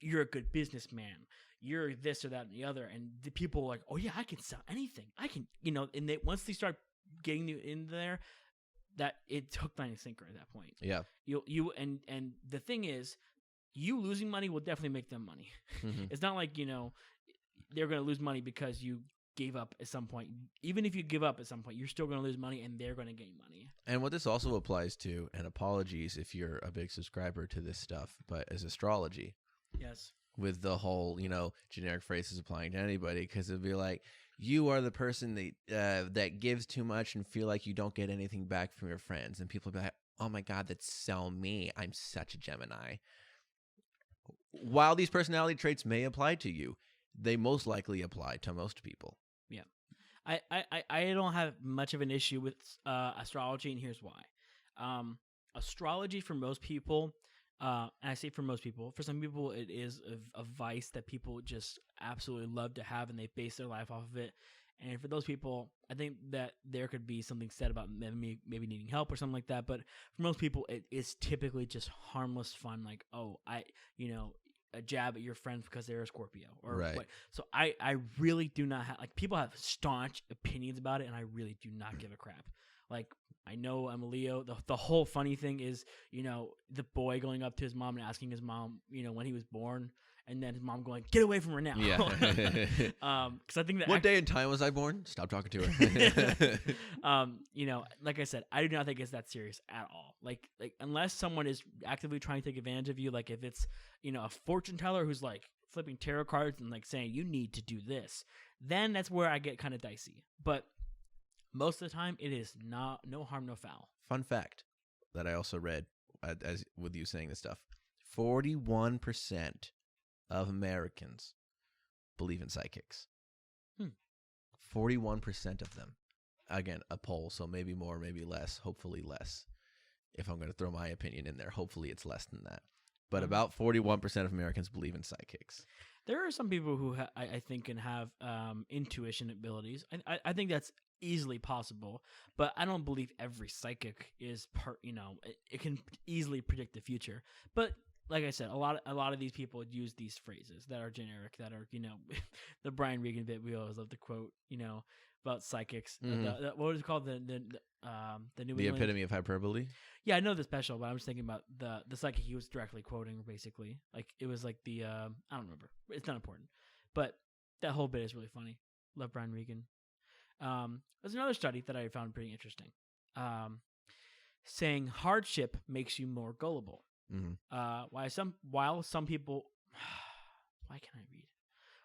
you're a good businessman, you're this or that and the other, and the people are like, oh yeah, I can sell anything, I can, and once they start getting you in there, that it's hook, line, and sinker at that point. Yeah. And the thing is, you losing money will definitely make them money. Mm-hmm. It's not like, they're going to lose money because you gave up at some point. Even if you give up at some point, you're still going to lose money and they're going to gain money. And what this also applies to, and apologies if you're a big subscriber to this stuff, but is astrology. Yes. With the whole, generic phrases applying to anybody, because it'd be like, you are the person that gives too much and feel like you don't get anything back from your friends. And people be like, oh my God, that's so me. I'm such a Gemini. While these personality traits may apply to you, they most likely apply to most people. Yeah. I don't have much of an issue with astrology, and here's why. Astrology for most people, and I say for most people, for some people it is a vice that people just absolutely love to have, and they base their life off of it. And for those people, I think that there could be something said about them maybe needing help or something like that. But for most people, it is typically just harmless fun, like, oh, a jab at your friends because they're a Scorpio, or right. What. So I really do not have, like, people have staunch opinions about it, and I really do not give a crap. Like, I know I'm a Leo. The whole funny thing is, the boy going up to his mom and asking his mom, when he was born, and then his mom going, "Get away from her now." Yeah. Because I think that what day and time was I born? Stop talking to her. Like I said, I do not think it's that serious at all. Like unless someone is actively trying to take advantage of you, like if it's a fortune teller who's like flipping tarot cards and like saying you need to do this, then that's where I get kind of dicey. But most of the time, it is no harm, no foul. Fun fact that I also read, as with you saying this stuff, 41% of Americans believe in psychics. 41% of them. Again, a poll, so maybe more, maybe less, hopefully less. If I'm going to throw my opinion in there, hopefully it's less than that. But about 41% of Americans believe in psychics. There are some people who I think can have intuition abilities. I think that's easily possible, but I don't believe every psychic is it can easily predict the future. But like I said, a lot of these people use these phrases that are generic, that are, the Brian Regan bit we always love to quote, about psychics. What was it called? The New The England epitome of hyperbole. Yeah, I know the special, but I'm just thinking about the psychic he was directly quoting, basically. Like, it was like I don't remember. It's not important. But that whole bit is really funny. Love Brian Regan. There's another study that I found pretty interesting, saying hardship makes you more gullible. Why some people why can't I read?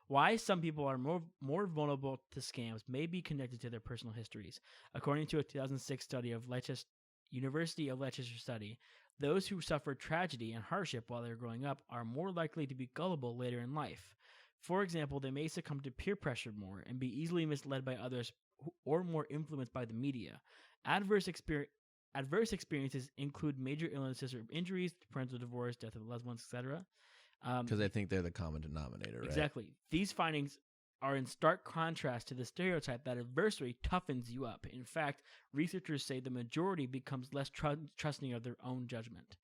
Why some people are more vulnerable to scams may be connected to their personal histories. According to a 2006 study of University of Leicester study, those who suffered tragedy and hardship while they were growing up are more likely to be gullible later in life. For example, they may succumb to peer pressure more and be easily misled by others or more influenced by the media. Adverse experiences include major illnesses or injuries, parental divorce, death of loved ones, etc. Because I think they're the common denominator, right? Exactly. These findings are in stark contrast to the stereotype that adversity toughens you up. In fact, researchers say the majority becomes less trusting of their own judgment.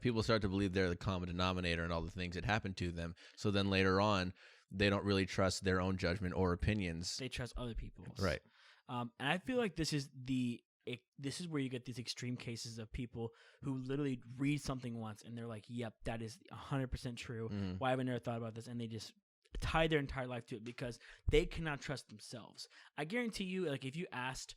People start to believe they're the common denominator in all the things that happen to them. So then later on, they don't really trust their own judgment or opinions. They trust other people's. Right. And I feel like this is where you get these extreme cases of people who literally read something once and they're like, yep, that is 100% true. Why have I never thought about this? And they just tie their entire life to it because they cannot trust themselves. I guarantee you, like, if you asked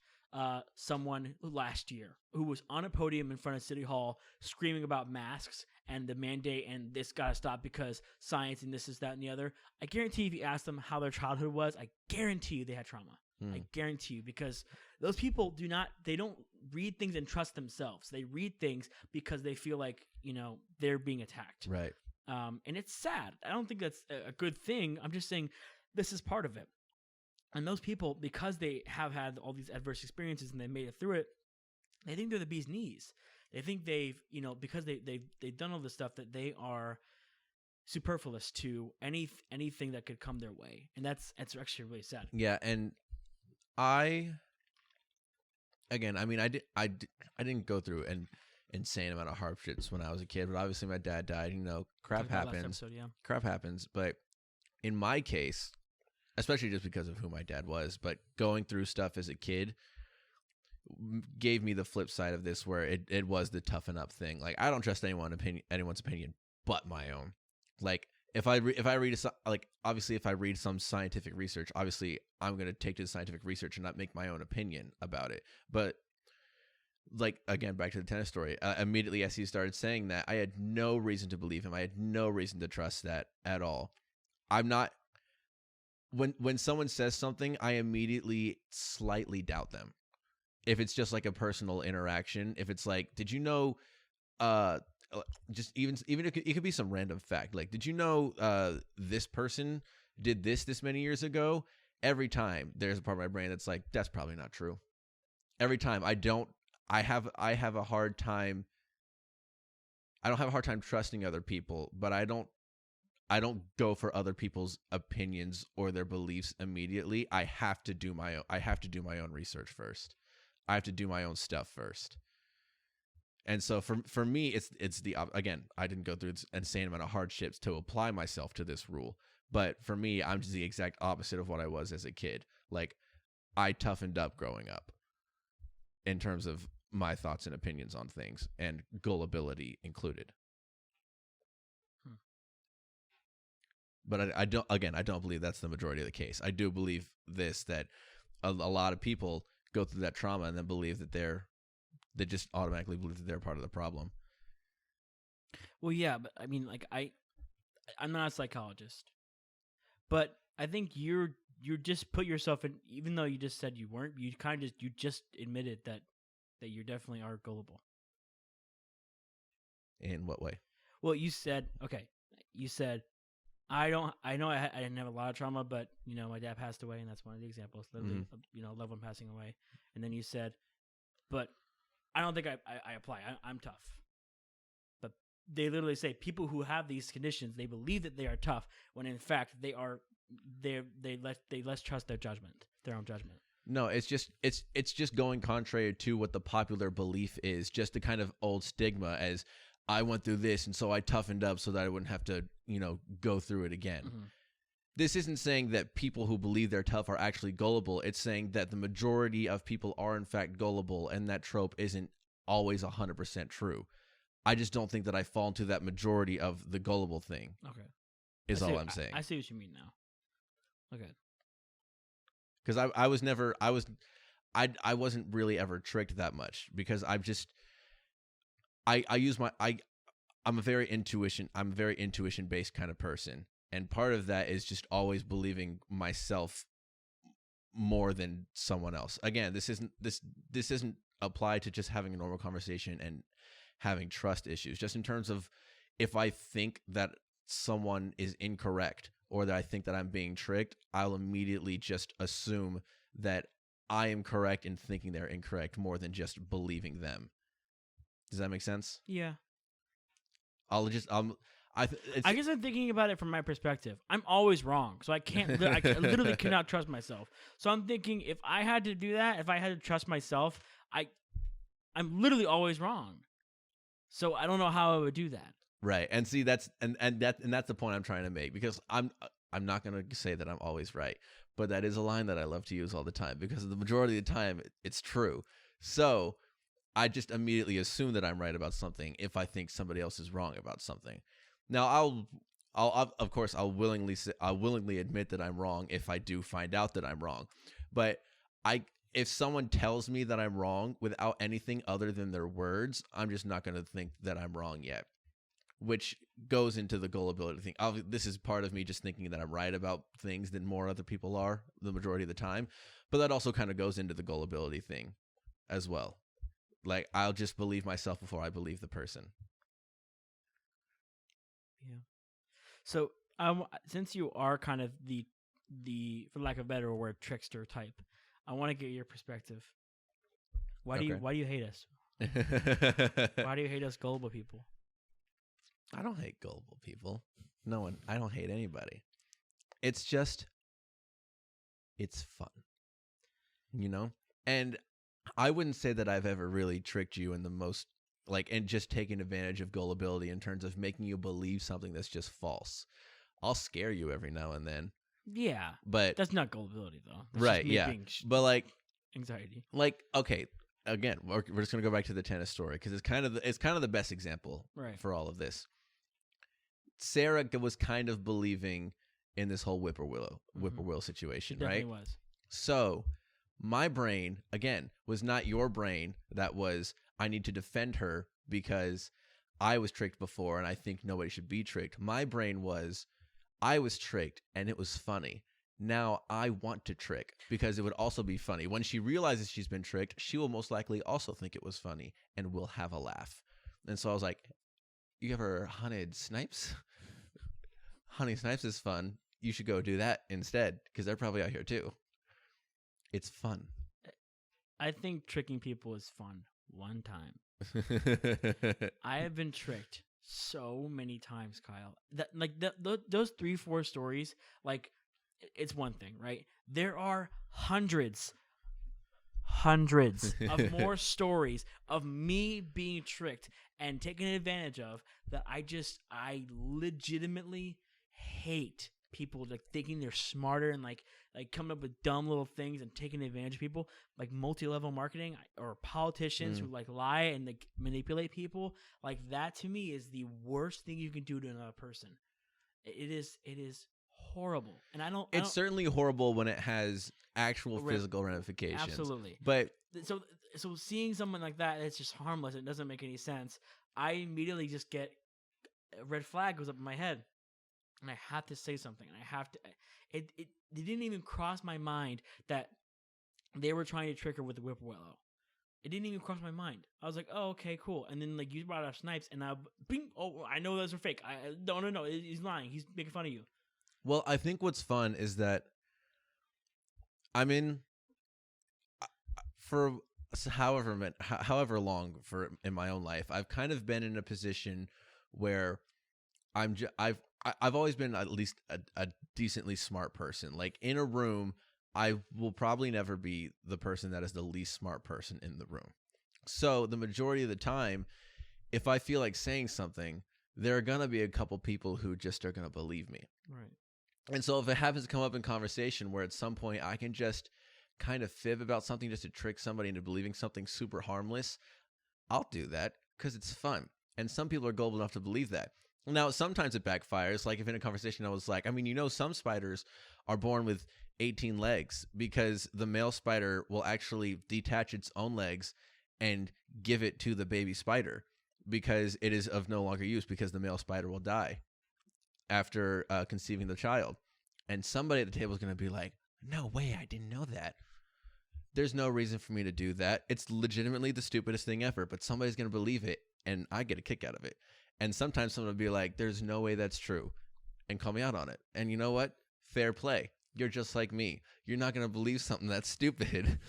someone last year who was on a podium in front of City Hall screaming about masks and the mandate and this got to stop because science and this is that and the other, I guarantee if you asked them how their childhood was, I guarantee you they had trauma. I guarantee you, because those people they don't read things and trust themselves. They read things because they feel like, they're being attacked. Right. And it's sad. I don't think that's a good thing. I'm just saying this is part of it. And those people, because they have had all these adverse experiences and they made it through it, they think they're the bee's knees. They think they've, because they've done all this stuff, that they are superfluous to anything that could come their way. And that's actually really sad. Yeah, and I didn't go through an insane amount of hardships when I was a kid, but obviously my dad died. Crap happens. Crap happens. But in my case, especially just because of who my dad was, but going through stuff as a kid gave me the flip side of this, where it was the toughen up thing. Like, I don't trust anyone's opinion but my own. Like, if I read obviously if I read some scientific research, obviously I'm going to take to the scientific research and not make my own opinion about it. But like, again, back to the tennis story, immediately as he started saying that, I had no reason to believe him. I had no reason to trust that at all. I'm not, when someone says something, I immediately slightly doubt them. If it's just like a personal interaction, if it's like, did you know, just even it could be some random fact. Like, did you know this person did this many years ago? Every time there's a part of my brain that's like, that's probably not true. Every time I don't have a hard time. I don't have a hard time trusting other people, but I don't go for other people's opinions or their beliefs immediately. I have to do my own research first. I have to do my own stuff first. And so for me, it's the, again, I didn't go through this insane amount of hardships to apply myself to this rule. But for me, I'm just the exact opposite of what I was as a kid. Like, I toughened up growing up in terms of my thoughts and opinions on things, and gullibility included. But I don't believe that's the majority of the case. I do believe that a lot of people go through that trauma and then believe that they just automatically believe that they're part of the problem. Well, yeah, but I mean, like, I'm not a psychologist, but I think you just put yourself in, even though you just said you weren't, you just admitted that you definitely are gullible. In what way? Well, you said I know I didn't have a lot of trauma, but my dad passed away, and that's one of the examples. Literally, loved one passing away, and then you said, but I don't think I apply. I'm tough. But they literally say people who have these conditions, they believe that they are tough, when in fact they less trust their own judgment. No, it's just going contrary to what the popular belief is. Just the kind of old stigma as I went through this, and so I toughened up so that I wouldn't have to, go through it again. Mm-hmm. This isn't saying that people who believe they're tough are actually gullible. It's saying that the majority of people are in fact gullible, and that trope isn't always 100% true. I just don't think that I fall into that majority of the gullible thing. Okay. Is all I'm saying. I see what you mean now. Okay. Because I wasn't really ever tricked that much, because I'm a very intuition based kind of person. And part of that is just always believing myself more than someone else. Again, this isn't applied to just having a normal conversation and having trust issues. Just in terms of, if I think that someone is incorrect or that I think that I'm being tricked, I'll immediately just assume that I am correct in thinking they're incorrect more than just believing them. Does that make sense? Yeah. I guess I'm thinking about it from my perspective. I'm always wrong, so I can't. I literally cannot trust myself. So I'm thinking, if I had to do that, if I had to trust myself, I'm literally always wrong. So I don't know how I would do that. Right, and see, that's the point I'm trying to make, because I'm not going to say that I'm always right, but that is a line that I love to use all the time, because the majority of the time it's true. So I just immediately assume that I'm right about something if I think somebody else is wrong about something. Now I'll willingly admit that I'm wrong if I do find out that I'm wrong. But if someone tells me that I'm wrong without anything other than their words, I'm just not going to think that I'm wrong yet, which goes into the gullibility thing. This is part of me just thinking that I'm right about things than more other people are the majority of the time. But that also kind of goes into the gullibility thing as well. Like, I'll just believe myself before I believe the person. Yeah. So, since you are kind of the for lack of a better word, trickster type, I want to get your perspective. Why do you hate us? Why do you hate us gullible people? I don't hate gullible people. No one. I don't hate anybody. It's just, it's fun, And I wouldn't say that I've ever really tricked you in the most, and just taken advantage of gullibility in terms of making you believe something that's just false. I'll scare you every now and then. Yeah, but that's not gullibility though. That's right? Yeah, but anxiety. Okay, again, we're just gonna go back to the tennis story, because it's kind of the best example for all of this. Sarah was kind of believing in this whole whippoorwill situation, It definitely right? was. So my brain, again, was not your brain that was, I need to defend her because I was tricked before and I think nobody should be tricked. My brain was, I was tricked and it was funny. Now I want to trick because it would also be funny. When she realizes she's been tricked, she will most likely also think it was funny and will have a laugh. And so I was like, you ever hunted snipes? Hunting snipes is fun. You should go do that instead, because they're probably out here too. It's fun. I think tricking people is fun one time. I have been tricked so many times, Kyle. That those 3-4 stories, it's one thing, right? There are hundreds of more stories of me being tricked and taken advantage of that I legitimately hate people thinking they're smarter and coming up with dumb little things and taking advantage of people, like multi-level marketing or politicians who lie and manipulate people. That to me is the worst thing you can do to another person. It is horrible, and It's certainly horrible when it has actual physical ramifications. Absolutely, but so seeing someone like that, it's just harmless. It doesn't make any sense. I immediately just get a red flag goes up in my head, and I have to say something. I have to. It didn't even cross my mind that they were trying to trick her with the whippoorwill. It didn't even cross my mind. I was like, oh, okay, cool. And then you brought up snipes, and I know those are fake. No, he's lying. He's making fun of you. Well, I think what's fun is that for however long in my own life, I've kind of been in a position where I've always been at least a decently smart person. In a room, I will probably never be the person that is the least smart person in the room. So the majority of the time, if I feel like saying something, there are going to be a couple people who just are going to believe me. Right. And so if it happens to come up in conversation where at some point I can just kind of fib about something just to trick somebody into believing something super harmless, I'll do that because it's fun. And some people are gullible enough to believe that. Now, sometimes it backfires. Like if in a conversation I was like, I mean, you know, some spiders are born with 18 legs because the male spider will actually detach its own legs and give it to the baby spider because it is of no longer use because the male spider will die after conceiving the child. And somebody at the table is going to be like, no way, I didn't know that. There's no reason for me to do that. It's legitimately the stupidest thing ever, but somebody's going to believe it, and I get a kick out of it. And sometimes someone will be like, there's no way that's true, and call me out on it. And you know what? Fair play. You're just like me. You're not going to believe something that's stupid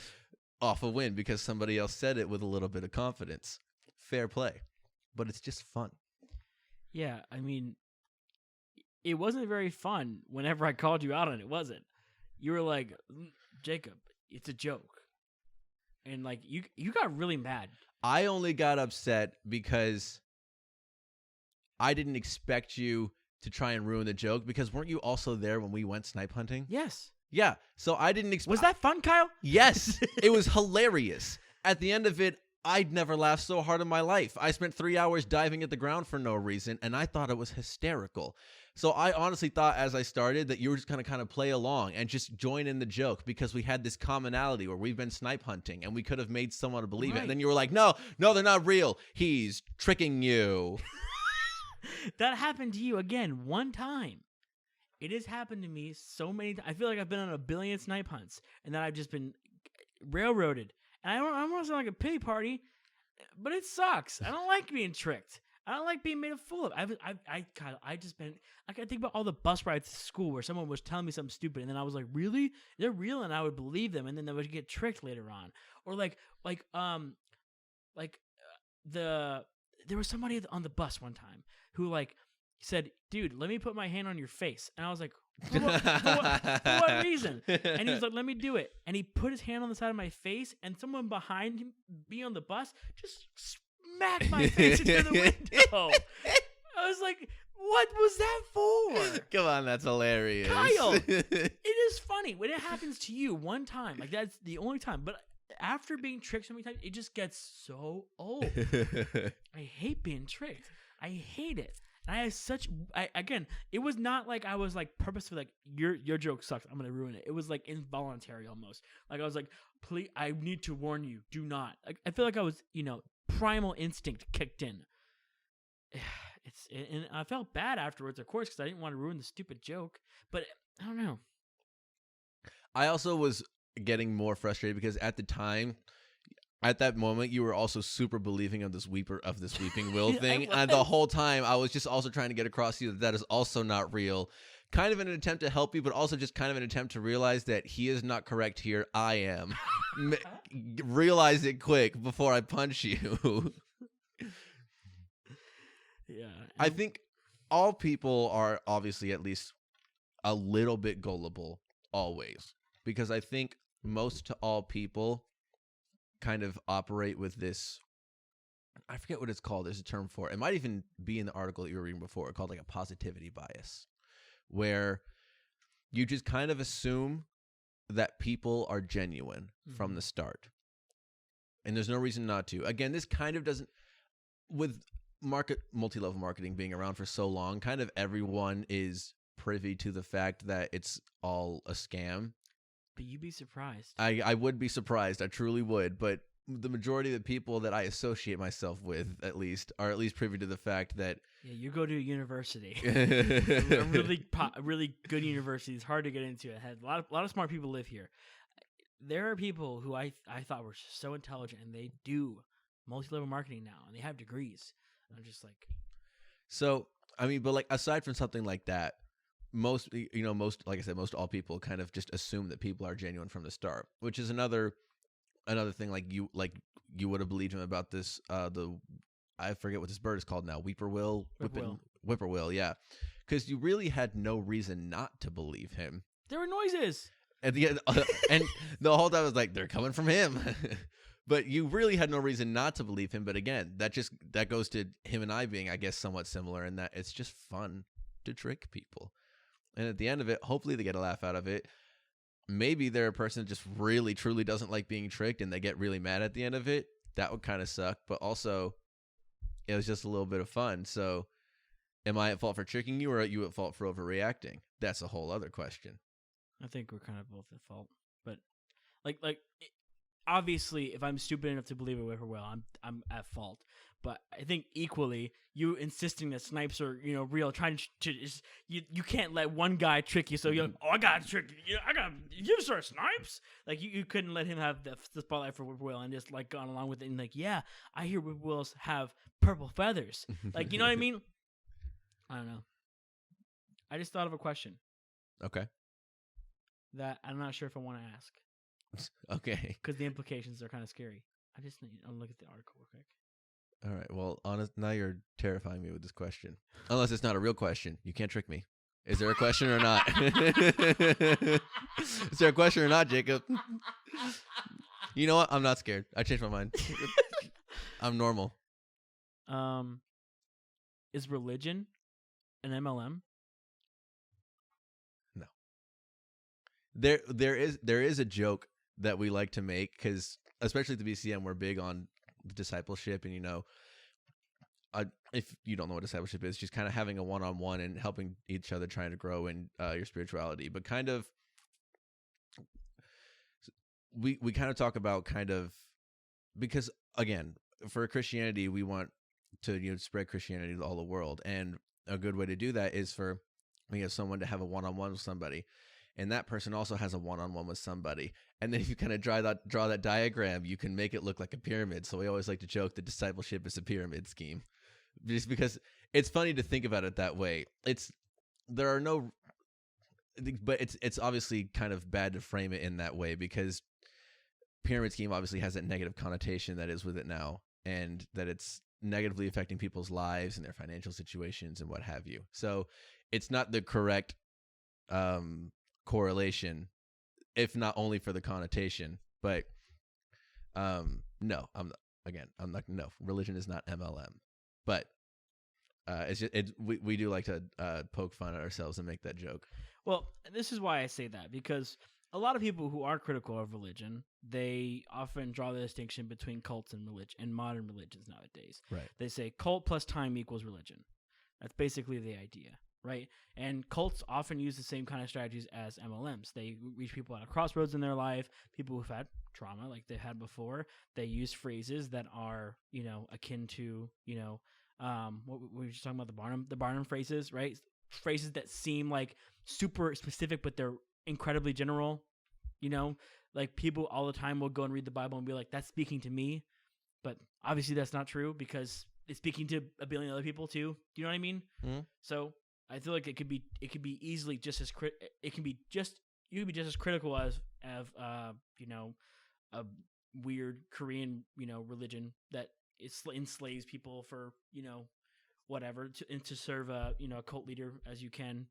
off a win because somebody else said it with a little bit of confidence. Fair play. But it's just fun. Yeah, I mean, it wasn't very fun whenever I called you out on it, was it? You were like, Jacob, it's a joke. And like you got really mad. I only got upset because I didn't expect you to try and ruin the joke because weren't you also there when we went snipe hunting? Yes. Yeah. So I didn't expect. Was that fun, Kyle? Yes. It was hilarious. At the end of it, I'd never laughed so hard in my life. I spent 3 hours diving at the ground for no reason, and I thought it was hysterical. So I honestly thought as I started that you were just going to kind of play along and just join in the joke because we had this commonality where we've been snipe hunting and we could have made someone believe it. And then you were like, no, they're not real. He's tricking you. That happened to you again one time. It has happened to me so many times. I feel like I've been on a billion snipe hunts and that I've just been railroaded. And I don't want to sound like a pity party, but it sucks. I don't like being tricked. I don't like being made a fool of. I just been. I can think about all the bus rides to school where someone was telling me something stupid, and then I was like, "Really? They're real?" And I would believe them, and then they would get tricked later on. Or there was somebody on the bus one time who like said, "Dude, let me put my hand on your face," and I was like, for what reason? And he was like, let me do it. And he put his hand on the side of my face, and someone behind him, me on the bus, just smacked my face into the window. I was like, what was that for? Come on, that's hilarious. Kyle, it is funny when it happens to you one time. Like, that's the only time. But after being tricked so many times, it just gets so old. I hate being tricked. I hate it. And again, it was not like I was like purposefully like your joke sucks, I'm gonna ruin it. It was like involuntary almost. Like I was like, please, I need to warn you, do not. Like, I feel like I was, primal instinct kicked in. And I felt bad afterwards, of course, because I didn't want to ruin the stupid joke. But I don't know. I also was getting more frustrated because at the time, at that moment, you were also super believing of this weeping will thing. And the whole time, I was just also trying to get across to you that is also not real. Kind of in an attempt to help you, but also just kind of an attempt to realize that he is not correct here. I am. Realize it quick before I punch you. Yeah. I think all people are obviously at least a little bit gullible always. Because I think most to all people kind of operate with this, I forget what it's called. There's a term for it. It might even be in the article that you were reading before, called like a positivity bias, where you just kind of assume that people are genuine from the start. And there's no reason not to. Again, this kind of doesn't, with multi-level marketing being around for so long, kind of everyone is privy to the fact that it's all a scam. But you'd be surprised. I would be surprised. I truly would. But the majority of the people that I associate myself with, at least, are at least privy to the fact that... Yeah, you go to a university. A really good university. It's hard to get into. It has a lot of smart people live here. There are people who I thought were so intelligent, and they do multi-level marketing now, and they have degrees. And I'm just like... So, I mean, but like aside from something like that, most like I said, most all people kind of just assume that people are genuine from the start, which is another thing. Like you would have believed him about this. I forget what this bird is called now. Whippoorwill. Yeah, because you really had no reason not to believe him. There were noises At the end, and the whole time I was like, they're coming from him. But you really had no reason not to believe him. But again, that goes to him and I being, I guess, somewhat similar in that it's just fun to trick people. And at the end of it, hopefully they get a laugh out of it. Maybe they're a person that just really, truly doesn't like being tricked and they get really mad at the end of it. That would kind of suck. But also, it was just a little bit of fun. So am I at fault for tricking you, or are you at fault for overreacting? That's a whole other question. I think we're kind of both at fault. But obviously, if I'm stupid enough to believe it with or will, I'm at fault. But I think equally, you insisting that snipes are real, trying to just, you can't let one guy trick you. So you're like, oh, I got to trick you. You saw snipes. Like you couldn't let him have the spotlight for Whippoorwill and just like gone along with it and like, yeah, I hear Whippoorwills have purple feathers. Like, you know what I mean? I don't know. I just thought of a question. Okay. That I'm not sure if I want to ask. Okay. Because the implications are kind of scary. I just need to look at the article real quick. All right. Well, now you're terrifying me with this question. Unless it's not a real question. You can't trick me. Is there a question or not? Is there a question or not, Jacob? You know what? I'm not scared. I changed my mind. I'm normal. Is religion an MLM? No. There is a joke that we like to make, because especially at the BCM, we're big on discipleship, and if you don't know what discipleship is, just kind of having a one-on-one and helping each other, trying to grow in your spirituality. But kind of we kind of talk about because again, for Christianity, we want to spread Christianity to all the world, and a good way to do that is for someone to have a one-on-one with somebody, and that person also has a one-on-one with somebody. And then if you kind of draw that diagram, you can make it look like a pyramid. So we always like to joke that discipleship is a pyramid scheme, just because it's funny to think about it that way. But it's obviously kind of bad to frame it in that way, because pyramid scheme obviously has that negative connotation that is with it now, and that it's negatively affecting people's lives and their financial situations and what have you. So it's not the correct correlation, if not only for the connotation, but no, religion is not MLM, but we do like to poke fun at ourselves and make that joke. Well, this is why I say that, because a lot of people who are critical of religion, they often draw the distinction between cults and religion and modern religions nowadays. Right. They say cult plus time equals religion. That's basically the idea, right? And cults often use the same kind of strategies as MLMs. They reach people at a crossroads in their life, people who've had trauma like they had before. They use phrases that are, akin to, what we were just talking about, the Barnum phrases, right? Phrases that seem like super specific, but they're incredibly general. Like people all the time will go and read the Bible and be like, that's speaking to me. But obviously that's not true, because it's speaking to a billion other people too. Do you know what I mean? Mm-hmm. So I feel like it could be easily just as you could be just as critical as a weird Korean religion that enslaves people for whatever to serve a cult leader as you can.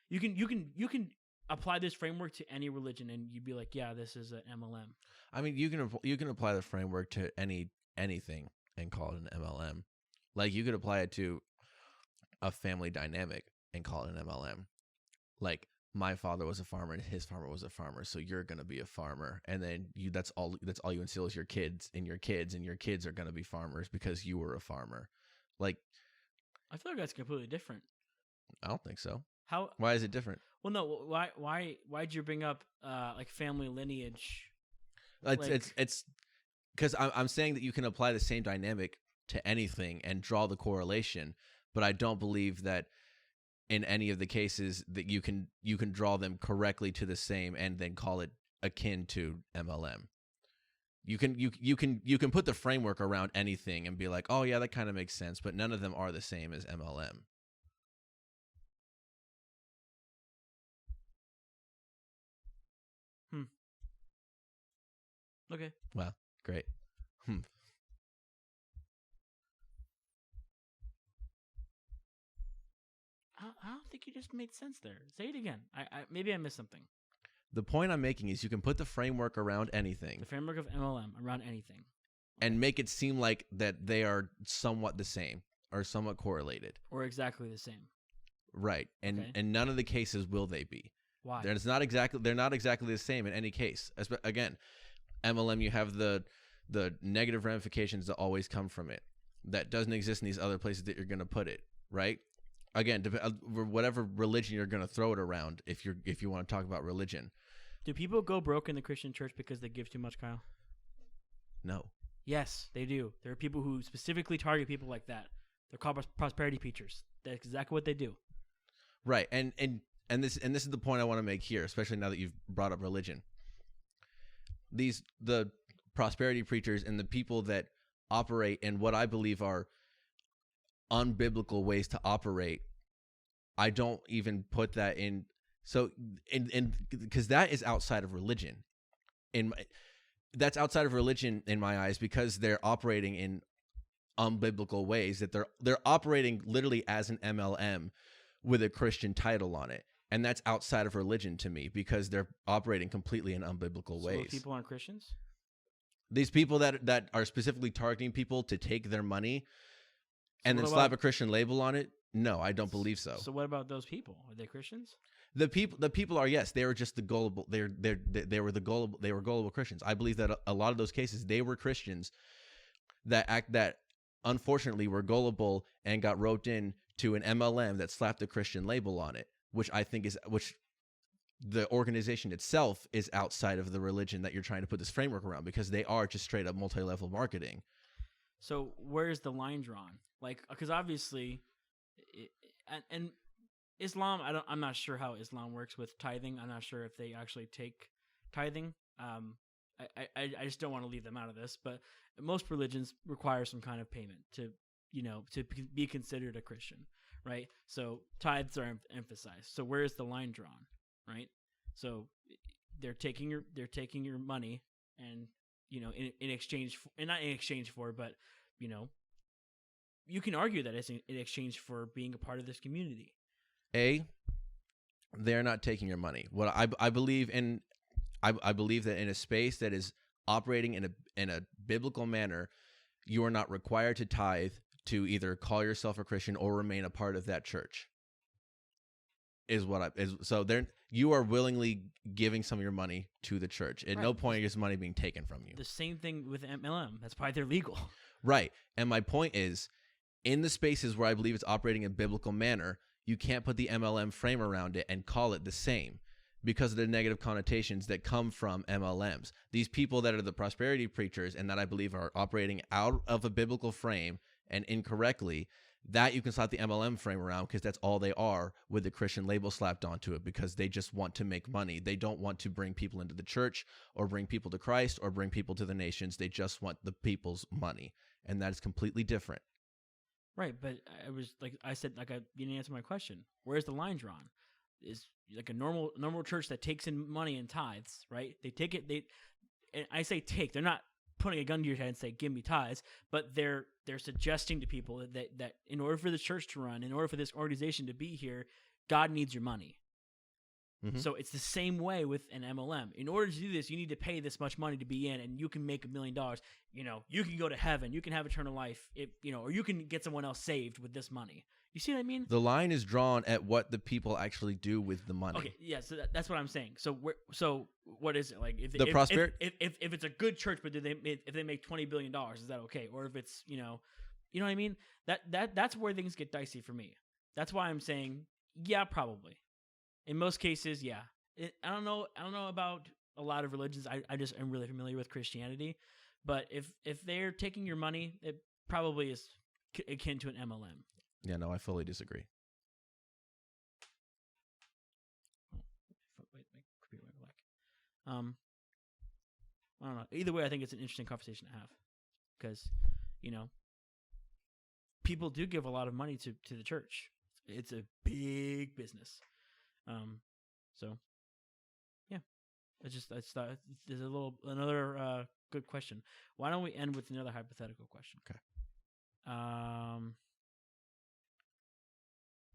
You can apply this framework to any religion and you'd be like, yeah, this is an MLM. I mean, you can apply the framework to anything and call it an MLM. Like you could apply it to a family dynamic and call it an MLM. Like my father was a farmer and his farmer was a farmer, so you're gonna be a farmer, and then that's all you instill is your kids, and your kids are gonna be farmers because you were a farmer. Like, I feel like that's completely different. I don't think so. How? Why is it different? Well, no. Why'd you bring up like family lineage? It's because I'm saying that you can apply the same dynamic to anything and draw the correlation, but I don't believe that in any of the cases that you can draw them correctly to the same and then call it akin to MLM. You can put the framework around anything and be like, oh yeah, that kind of makes sense, but none of them are the same as MLM. Okay. Wow, great. I don't think you just made sense there. Say it again. Maybe I missed something. The point I'm making is you can put the framework around anything. The framework of MLM around anything. and make it seem like that they are somewhat the same or somewhat correlated. Or exactly the same. Right. And Okay. and none of the cases will they be. Why? They're not exactly the same in any case. Again, MLM, you have the negative ramifications that always come from it. That doesn't exist in these other places that you're going to put it, right? Again, whatever religion you're going to throw it around, if you want to talk about religion. Do people go broke in the Christian church because they give too much, Kyle? No. Yes, they do. There are people who specifically target people like that. They're called prosperity preachers. That's exactly what they do. Right. And this is the point I want to make here, especially now that you've brought up religion. The prosperity preachers and the people that operate in what I believe are unbiblical ways to operate, I don't even put that in. So, because that is outside of religion. That's outside of religion in my eyes, because they're operating in unbiblical ways, that they're operating literally as an MLM with a Christian title on it. And that's outside of religion to me, because they're operating completely in unbiblical So ways. those people aren't Christians? These people that are specifically targeting people to take their money and then what slap about- a Christian label on it, no, I don't believe so. So what about those people? Are they Christians? The people are, yes, they were just the gullible. They were gullible Christians. I believe that a lot of those cases, they were Christians that unfortunately were gullible and got roped in to an MLM that slapped a Christian label on it, which the organization itself is outside of the religion that you're trying to put this framework around, because they are just straight up multi-level marketing. So where's the line drawn? Like, because obviously, and Islam, I'm not sure how Islam works with tithing. I'm not sure if they actually take tithing. I just don't want to leave them out of this, but most religions require some kind of payment to be considered a Christian, right? So tithes are emphasized. So where's the line drawn, right? So they're taking your money, and in exchange for, and not in exchange for, but you can argue that it's in exchange for being a part of this community. They're not taking your money. What I believe in, I believe that in a space that is operating in a biblical manner, you are not required to tithe to either call yourself a Christian or remain a part of that church. So you are willingly giving some of your money to the church. At no point is money being taken from you. The same thing with MLM. That's why they're legal. Right. And my point is, in the spaces where I believe it's operating in a biblical manner, you can't put the MLM frame around it and call it the same, because of the negative connotations that come from MLMs. These people that are the prosperity preachers and that I believe are operating out of a biblical frame and incorrectly, that you can slap the MLM frame around, because that's all they are, with the Christian label slapped onto it, because they just want to make money. They don't want to bring people into the church or bring people to Christ or bring people to the nations. They just want the people's money, and that is completely different. Right, but you didn't answer my question. Where's the line drawn? Is like a normal church that takes in money and tithes, right? They take it. And I say take. They're not putting a gun to your head and say, "Give me tithes," but they're suggesting to people that in order for the church to run, in order for this organization to be here, God needs your money. Mm-hmm. So it's the same way with an MLM. In order to do this, you need to pay this much money to be in, and you can make $1 million. You can go to heaven, you can have eternal life, or you can get someone else saved with this money. You see what I mean? The line is drawn at what the people actually do with the money. Okay, yeah, so that's what I'm saying. So what is it like? If it's a good church, but if they make $20 billion, is that okay? Or if it's you know what I mean? That's where things get dicey for me. That's why I'm saying yeah, probably. In most cases, yeah. I don't know about a lot of religions. I just am really familiar with Christianity, but if they're taking your money, it probably is akin to an MLM. Yeah, no, I fully disagree. Wait, my computer went black. I don't know. Either way, I think it's an interesting conversation to have, because people do give a lot of money to the church. It's a big business. So yeah, I thought there's another good question. Why don't we end with another hypothetical question? Okay.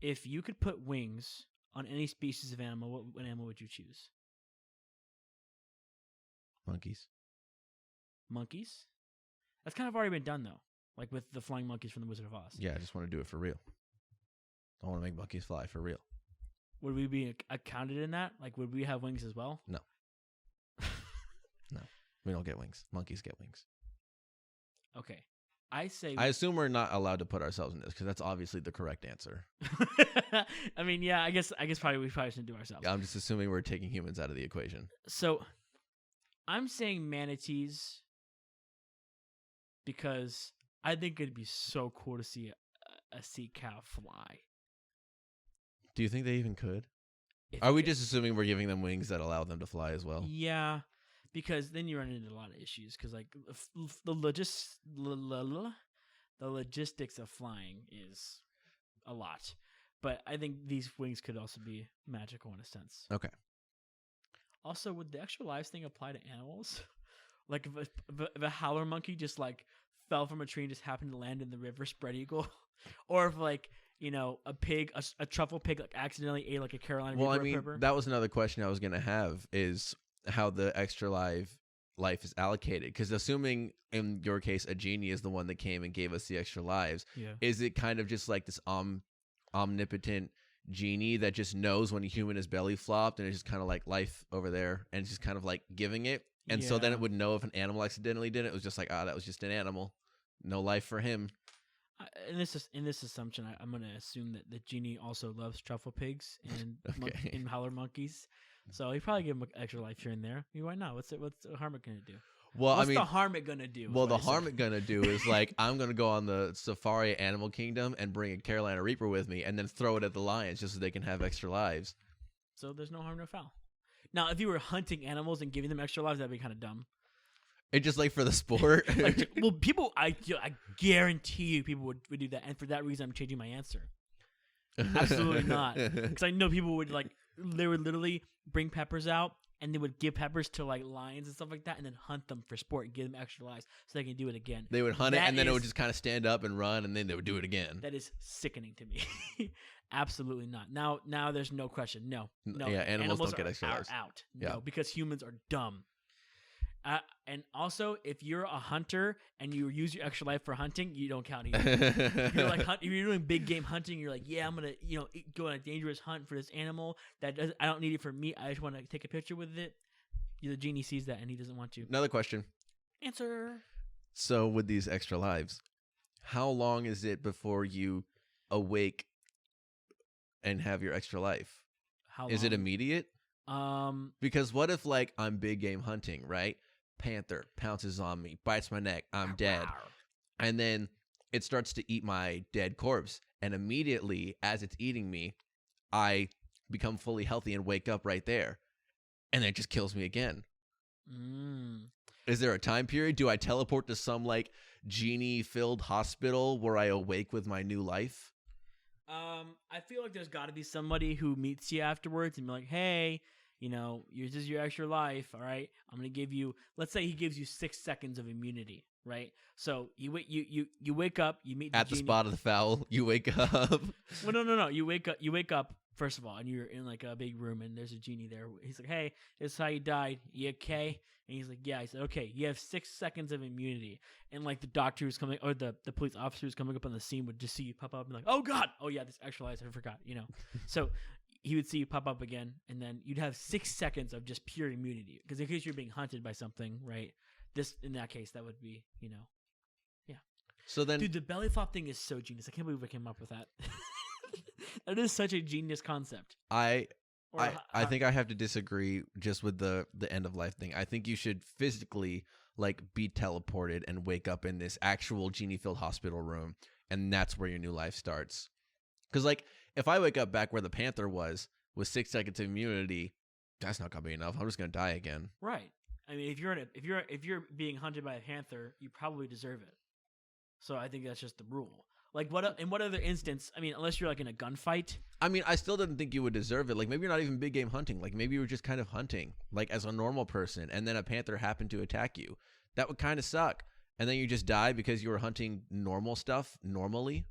If you could put wings on any species of animal, what animal would you choose? Monkeys. Monkeys? That's kind of already been done though, like with the flying monkeys from the Wizard of Oz. Yeah, I just want to do it for real. I want to make monkeys fly for real. Would we be accounted in that? Like, would we have wings as well? No. No, we don't get wings. Monkeys get wings. Okay, I say. I assume we're not allowed to put ourselves in this because that's obviously the correct answer. I mean, yeah, I guess probably we probably shouldn't do ourselves. I'm just assuming we're taking humans out of the equation. So, I'm saying manatees because I think it'd be so cool to see a sea cow fly. Do you think they even could? If Are we just assuming we're giving them wings that allow them to fly as well? Yeah, because then you run into a lot of issues because like the logistics of flying is a lot. But I think these wings could also be magical in a sense. Okay. Also, would the extra lives thing apply to animals? Like if a howler monkey just like fell from a tree and just happened to land in the river spread eagle, or if like a pig, a truffle pig, like accidentally ate like a Carolina Reaper. That was another question I was gonna have is how the extra life is allocated. Because assuming in your case a genie is the one that came and gave us the extra lives, is it kind of just like this omnipotent genie that just knows when a human is belly flopped and it's just kind of like life over there and it's just kind of like giving it? And so then it would know if an animal accidentally did it. It was just like, that was just an animal. No life for him. In this assumption, I'm going to assume that the genie also loves truffle pigs and howler monkeys. So he probably give him extra life here and there. I mean, why not? What's the harm it going to do? Well, what's the harm it going to do? Well, the harm it going to do is like, I'm going to go on the safari at Animal Kingdom and bring a Carolina Reaper with me and then throw it at the lions just so they can have extra lives. So there's no harm, no foul. Now, if you were hunting animals and giving them extra lives, that'd be kind of dumb. It just like for the sport. People, I guarantee you, people would do that, and for that reason, I'm changing my answer. Absolutely not, because I know people would they would literally bring peppers out, and they would give peppers to like lions and stuff like that, and then hunt them for sport and give them extra lives so they can do it again. They would hunt it, and then it would just kind of stand up and run, and then they would do it again. That is sickening to me. Absolutely not. Now there's no question. No. Yeah, animals don't get extra lives. Out. No, because humans are dumb. And also, if you're a hunter and you use your extra life for hunting, you don't count either. If you're doing big game hunting, you're like, yeah, I'm gonna go on a dangerous hunt for this animal I don't need it for meat. I just want to take a picture with it. The genie sees that and he doesn't want to. Another question. Answer. So with these extra lives, how long is it before you awake and have your extra life? How long? Is it immediate? Because what if like I'm big game hunting, right? Panther pounces on me, bites my neck, I'm dead. And then it starts to eat my dead corpse. And immediately as it's eating me, I become fully healthy and wake up right there. And then it just kills me again. Is there a time period? Do I teleport to some like genie-filled hospital where I awake with my new life? I feel like there's got to be somebody who meets you afterwards and be like, hey, this is your extra life, all right? I'm going to give you, let's say he gives you 6 seconds of immunity, right? So you wake up, you meet the At the genie. spot of the foul, you wake up. Well, no. You wake up, first of all, and you're in like a big room and there's a genie there. He's like, hey, this is how you died. You okay? And he's like, yeah. He said, okay, you have 6 seconds of immunity. And like the doctor who's coming, or the police officer who's coming up on the scene would just see you pop up and be like, oh God, oh yeah, this extra life, I forgot, So he would see you pop up again, and then you'd have 6 seconds of just pure immunity. Because in case you're being hunted by something, right? In that case, that would be, yeah. So then, dude, the belly flop thing is so genius. I can't believe I came up with that. That is such a genius concept. I think I have to disagree just with the end of life thing. I think you should physically like be teleported and wake up in this actual genie-filled hospital room, and that's where your new life starts. Because like if I wake up back where the panther was with 6 seconds of immunity, that's not gonna be enough. I'm just gonna die again. Right. I mean, if you're being hunted by a panther, you probably deserve it. So I think that's just the rule. Like in what other instance? I mean, unless you're like in a gunfight. I mean, I still didn't think you would deserve it. Like maybe you're not even big game hunting. Like maybe you were just kind of hunting, like as a normal person, and then a panther happened to attack you. That would kind of suck. And then you just die because you were hunting normal stuff normally.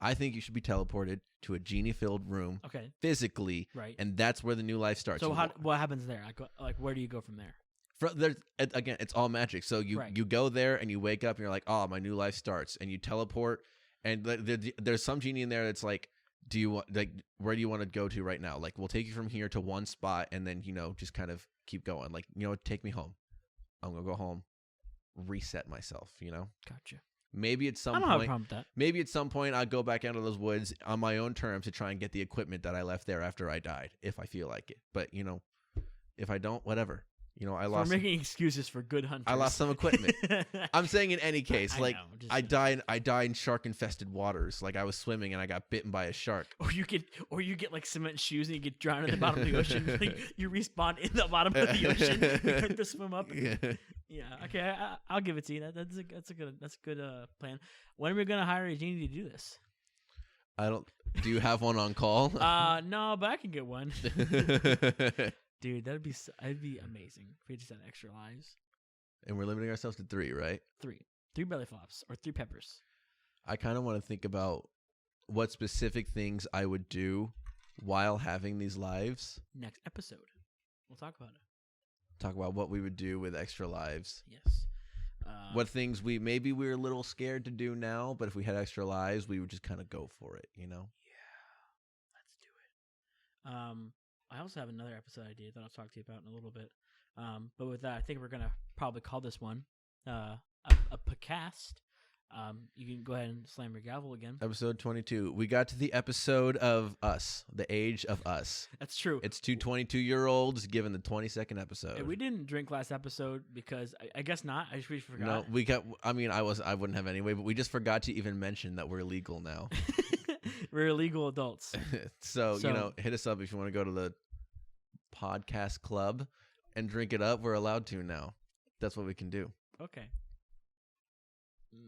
I think you should be teleported to a genie-filled room Okay. physically, Right. and that's where the new life starts. So what happens there? Like where do you go from there? Again, it's all magic. So you go there and you wake up and you're like, oh, my new life starts, and you teleport. And there's some genie in there that's like, do you want, like, where do you want to go to right now? Like, we'll take you from here to one spot, and then just kind of keep going. Like, take me home. I'm gonna go home, reset myself. Gotcha. Maybe at some I don't have a problem with that. Maybe at some point I'll go back out of those woods on my own terms to try and get the equipment that I left there after I died, if I feel like it. But if I don't, whatever. I lost. We're making excuses for good hunters. I lost some equipment. I'm saying in any case, I died in shark-infested waters. Like I was swimming and I got bitten by a shark. Or you get like cement shoes and you get drowned at the bottom of the ocean. Like, you respawn in the bottom of the ocean. You have to swim up. Yeah. Okay. I'll give it to you. That's a good plan. When are we gonna hire a genie to do this? I don't. Do you have one on call? No, but I can get one. Dude, that'd be amazing if we just had extra lives. And we're limiting ourselves to 3, right? 3 belly flops or 3 peppers. I kind of want to think about what specific things I would do while having these lives. Next episode, we'll talk about it. Talk about what we would do with extra lives. Yes. What things maybe we're a little scared to do now, but if we had extra lives, we would just kind of go for it, Yeah. Let's do it. I also have another episode idea that I'll talk to you about in a little bit. But with that, I think we're going to probably call this one a podcast. You can go ahead and slam your gavel again. Episode 22. We got to the episode of us, the age of us. That's true. It's 2 22-year-olds given the 22nd episode. Hey, we didn't drink last episode because I guess not. We forgot. No, we got. I mean, I wouldn't have anyway, but we just forgot to even mention that we're legal now. We're legal adults. so hit us up if you want to go to the podcast club and drink it up. We're allowed to now. That's what we can do. Okay.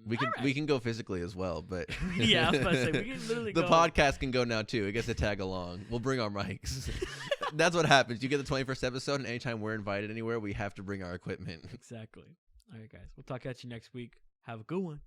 We can go physically as well, but yeah, I was about to say we can literally the go. podcast can go now too. It gets to tag along. We'll bring our mics. That's what happens. You get the 21st episode, and anytime we're invited anywhere, we have to bring our equipment. Exactly. All right, guys. We'll talk at you next week. Have a good one.